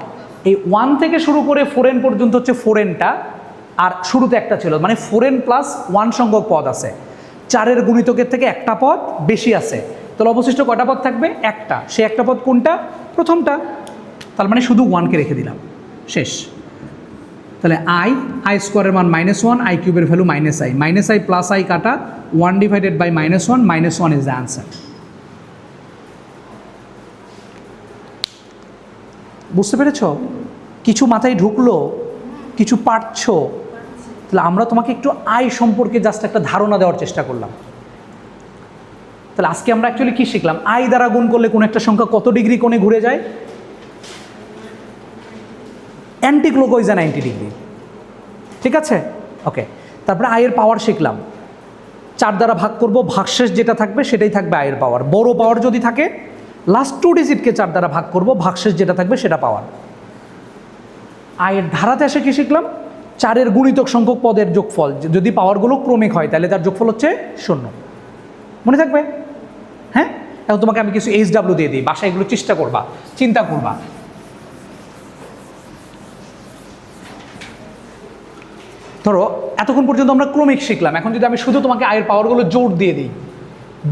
এই 1 থেকে শুরু করে 4n পর্যন্ত হচ্ছে 4nটা, আর শুরুতে একটা ছিল, মানে 4n + 1 সংখ্যক পদ আছে। 4-এর গুণিতকের থেকে একটা পদ বেশি আছে। তাহলে অবশিষ্ট কয়টা পদ থাকবে? একটা। সে একটা পদ কোনটা? প্রথমটা। তার মানে শুধু 1কে রেখে দিলাম, শেষ। তাহলে i² এর মান -1, i³ এর ভ্যালু -i, -i + i কাটা 1 / -1, -1 ইজ দ্য অ্যান্সার। বুঝতে পেরেছ? কিছু মাথায় ঢুকলো, কিছু পারছো। তাহলে আমরা তোমাকে একটু আই সম্পর্কে জাস্ট একটা ধারণা দেওয়ার চেষ্টা করলাম। তাহলে আজকে আমরা অ্যাকচুয়ালি কী শিখলাম? আই দ্বারা গুণ করলে কোনো একটা সংখ্যা কত ডিগ্রি কোণে ঘুরে যায়? অ্যান্টিক্লকওয়াইজ 90 ডিগ্রি। ঠিক আছে, ওকে। তারপরে আয়ের পাওয়ার শিখলাম। 4 দ্বারা ভাগ করব, ভাগশেষ যেটা থাকবে সেটাই থাকবে আয়ের পাওয়ার। বড় পাওয়ার যদি থাকে লাস্ট 2 ডিজিটকে 4 দ্বারা ভাগ করব, ভাগশেষ যেটা থাকবে সেটা পাওয়ার। আয়ের ধারাতে এসে কি শিখলাম? 4-এর গুণিতক সংখ্যক পদের যোগফল, যদি পাওয়ারগুলো ক্রমিক হয় তাহলে তার যোগফল হচ্ছে 0। মনে থাকবে? হ্যাঁ, এখন তোমাকে আমি কিছু HW দিয়ে দিই, বাসায় এগুলো চেষ্টা করবা, চিন্তা করবা। ধরো এতক্ষণ পর্যন্ত আমরা ক্রমিক শিখলাম, এখন যদি আমি শুধু তোমাকে আয়ের পাওয়ারগুলো জোর দিয়ে দিই,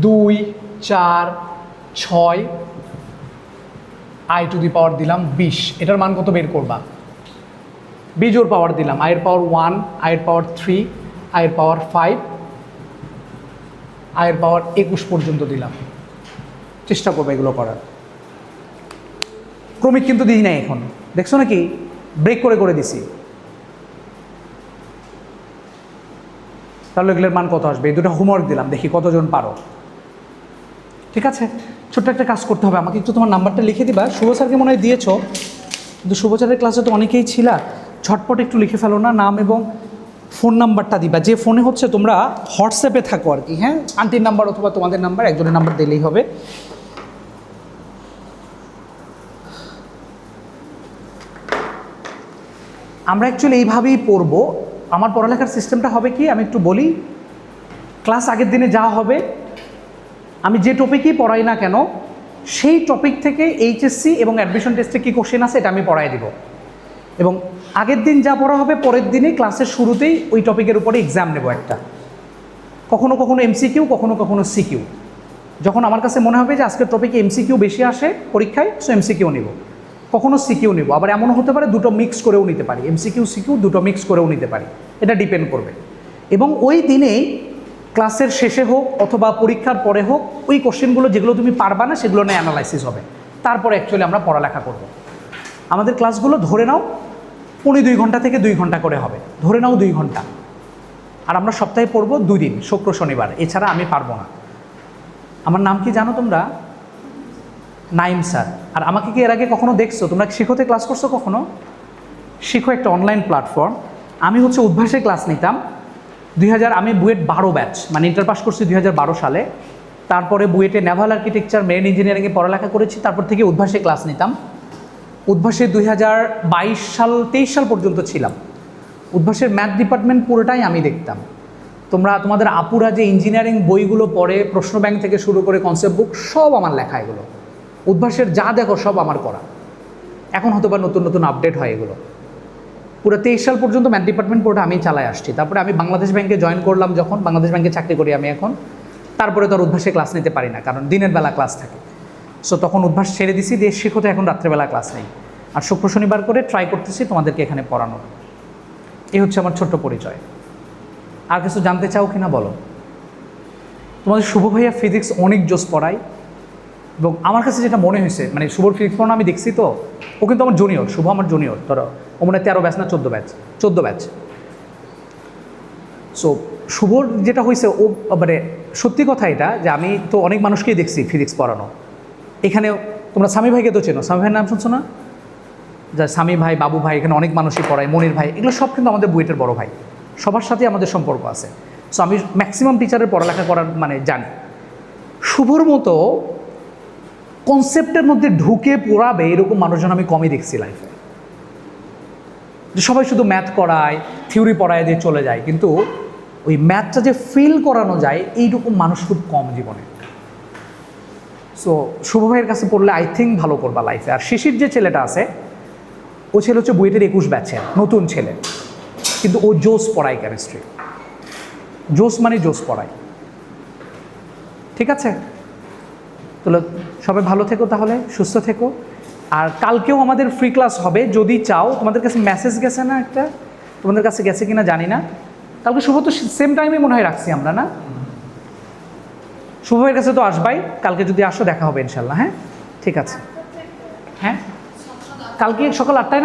2 4 6 i⁴ দিলাম 20, এটার মান কত বের করবা? বিজোড় পাওয়ার দিলাম, আয়ের পাওয়ার 1, আয়ের পাওয়ার 3, আয়ের পাওয়ার 5, আয়ের পাওয়ার 21 পর্যন্ত দিলাম। চেষ্টা করবে এগুলো করার। ক্রমিক কিন্তু দিই নাই এখন, দেখছো নাকি? ব্রেক করে করে দিছি। তাহলে এগুলোর মান কত আসবে? এই দুটো হোমওয়ার্ক দিলাম, দেখি কতজন পারো। ঠিক আছে, ছোট্ট একটা কাজ করতে হবে, আমাকে একটু তোমার নাম্বারটা লিখে দিবা। শুভ স্যারকে মনে হয় দিয়েছো, কিন্তু শুভ স্যারের ক্লাসে তো অনেকেই ছিলা, ঝটপট একটু লিখে ফেলো না, নাম এবং ফোন নাম্বারটা দিবা, যে ফোনে হচ্ছে তোমরা হোয়াটসঅ্যাপে থাকো আর কি। হ্যাঁ, আন্টির নাম্বার অথবা তোমাদের নাম্বার, একজনের নাম্বার দিলেই হবে। আমরা অ্যাকচুয়ালি এইভাবেই পড়বো। আমার পড়ালেখার সিস্টেমটা হবে কি, আমি একটু বলি। ক্লাস আগের দিনে যা হবে, আমি যে টপিকই পড়াই না কেন সেই টপিক থেকে এইচএসসি এবং অ্যাডমিশন টেস্টে কী কোশ্চেন আছে এটা আমি পড়াই দিব। এবং আগের দিন যা পড়া হবে পরের দিনে ক্লাসের শুরুতেই ওই টপিকের উপরে এক্সাম নেব একটা, কখনো কখনো এমসিকিউ, কখনো কখনো সিকিউ। যখন আমার কাছে মনে হবে যে আজকের টপিকে এমসিকিউ বেশি আসে পরীক্ষায়, সো এমসিকিউ নেব, কখনো সিকিউ নেব। আবার এমনও হতে পারে দুটো মিক্স করেও নিতে পারি, এমসিকিউ সিকিউ দুটো মিক্স করেও নিতে পারি, এটা ডিপেন্ড করবে। এবং ওই দিনেই ক্লাসের শেষে হোক অথবা পরীক্ষার পরে হোক, ওই কোশ্চেনগুলো যেগুলো তুমি পারবা না সেগুলো নিয়ে অ্যানালাইসিস হবে, তারপরে অ্যাকচুয়ালি আমরা পড়ালেখা করব। আমাদের ক্লাসগুলো ধরে নাও 2.25 ঘন্টা থেকে 2 ঘন্টা করে হবে, ধরে নাও 2 ঘন্টা। আর আমরা সপ্তাহে পড়বো 2 দিন, শুক্র শনিবার, এছাড়া আমি পারবো না। আমার নাম কি জানো তোমরা? নাইম স্যার। আর আমাকে কি এর আগে কখনো দেখছো? তোমরা শিখোতে ক্লাস করছো কখনো? শিখো একটা অনলাইন প্ল্যাটফর্ম। আমি হচ্ছে উদ্ভাসে ক্লাস নিতাম। আমি বুয়েট 12 ব্যাচ, মানে ইন্টার পাস করছি 2012 সালে। তারপরে বুয়েটে নেভাল আর্কিটেকচার, মেরিন ইঞ্জিনিয়ারিংয়ে পড়ালেখা করেছি, তারপর থেকে উদ্ভাসে ক্লাস নিতাম। উদ্ভাসে 2022 সাল 23 সাল পর্যন্ত ছিলাম। উদ্ভাসের ম্যাথ ডিপার্টমেন্ট পুরোটাই আমি দেখতাম। তোমাদের আপুরা যে ইঞ্জিনিয়ারিং বইগুলো পড়ে, প্রশ্ন ব্যাংক থেকে শুরু করে কনসেপ্ট বুক, সব আমার লেখা, এগুলো উদ্ভাসের যা দেখো সব আমার করা। এখন হয়তো বা নতুন নতুন আপডেট হয় এগুলো। পুরো 23 সাল পর্যন্ত ম্যাথ ডিপার্টমেন্ট পুরোটা আমি চালায় আসছি। তারপরে আমি বাংলাদেশ ব্যাংকে জয়েন করলাম, যখন বাংলাদেশ ব্যাংকে চাকরি করি আমি এখন, তারপরে তো আর উদ্ভাসে ক্লাস নিতে পারি না, কারণ দিনের বেলা ক্লাস থাকে। সো তখন উদ্ভাস ছেড়ে দিছি, দিয়ে শিখতে এখন রাত্রেবেলা ক্লাস নেই। আর শুক্র শনিবার করে ট্রাই করতেছি তোমাদেরকে এখানে পড়ানোর। এই হচ্ছে আমার ছোট্ট পরিচয়। আর কিছু জানতে চাও কিনা বলো? তোমাদের শুভ ভাইয়া ফিজিক্স অনেক জোস পড়ায়, এবং আমার কাছে যেটা মনে হয়েছে, মানে শুভর ফিজিক্স পড়ানো আমি দেখছি তো, ও কিন্তু আমার জুনিয়র, শুভ আমার জুনিয়র, ধরো ও মনে হয় 13 ব্যাচ না 14 ব্যাচ। সো শুভর যেটা হয়েছে, ও মানে সত্যি কথা এটা, যে আমি তো অনেক মানুষকেই দেখছি ফিজিক্স পড়ানো। এখানে তোমরা স্বামী ভাইকে তো চেনো, স্বামী ভাইয়ের নাম শুনছো না? যা স্বামী ভাই, বাবু ভাই, এখানে অনেক মানুষই পড়ায়, মনির ভাই, এগুলো সব কিন্তু আমাদের বুয়েটের বড় ভাই, সবার সাথে আমাদের সম্পর্ক আছে। সো আমি ম্যাক্সিমাম টিচারের পড়ালেখা করার মানে জানি। শুভর মতো কনসেপ্টের মধ্যে ঢুকে পড়াবে এরকম মানুষজন আমি কমই দেখছি লাইফে। যে সবাই শুধু ম্যাথ করায়, থিওরি পড়ায় দিয়ে চলে যায়, কিন্তু ওই ম্যাথটা যে ফিল করানো যায় এইরকম মানুষ খুব কম জীবনে। সো শুভ ভাইয়ের কাছে পড়লে আই থিঙ্ক ভালো করবা লাইফে। আর শিশির যে ছেলেটা আছে, ও ছেলে হচ্ছে বুয়েটের 21 ব্যাচের নতুন ছেলে, কিন্তু ও জোস পড়ায় কেমিস্ট্রি। জোস মানে জোস পড়ায়। ঠিক আছে, তাহলে সবাই ভালো থেকো, তাহলে সুস্থ থেকো। আর কালকেও আমাদের ফ্রি ক্লাস হবে, যদি চাও। তোমাদের কাছে মেসেজ গেছে না একটা? তোমাদের কাছে গেছে কিনা জানি না। কালকে শুভ তো সেম টাইমে মনে হয় রাখছি আমরা, না? শুভের কাছে তো আসবাই, কালকে যদি আসো দেখা হবে ইনশাল্লাহ। হ্যাঁ, ঠিক আছে। হ্যাঁ, কালকে সকাল 8টায়।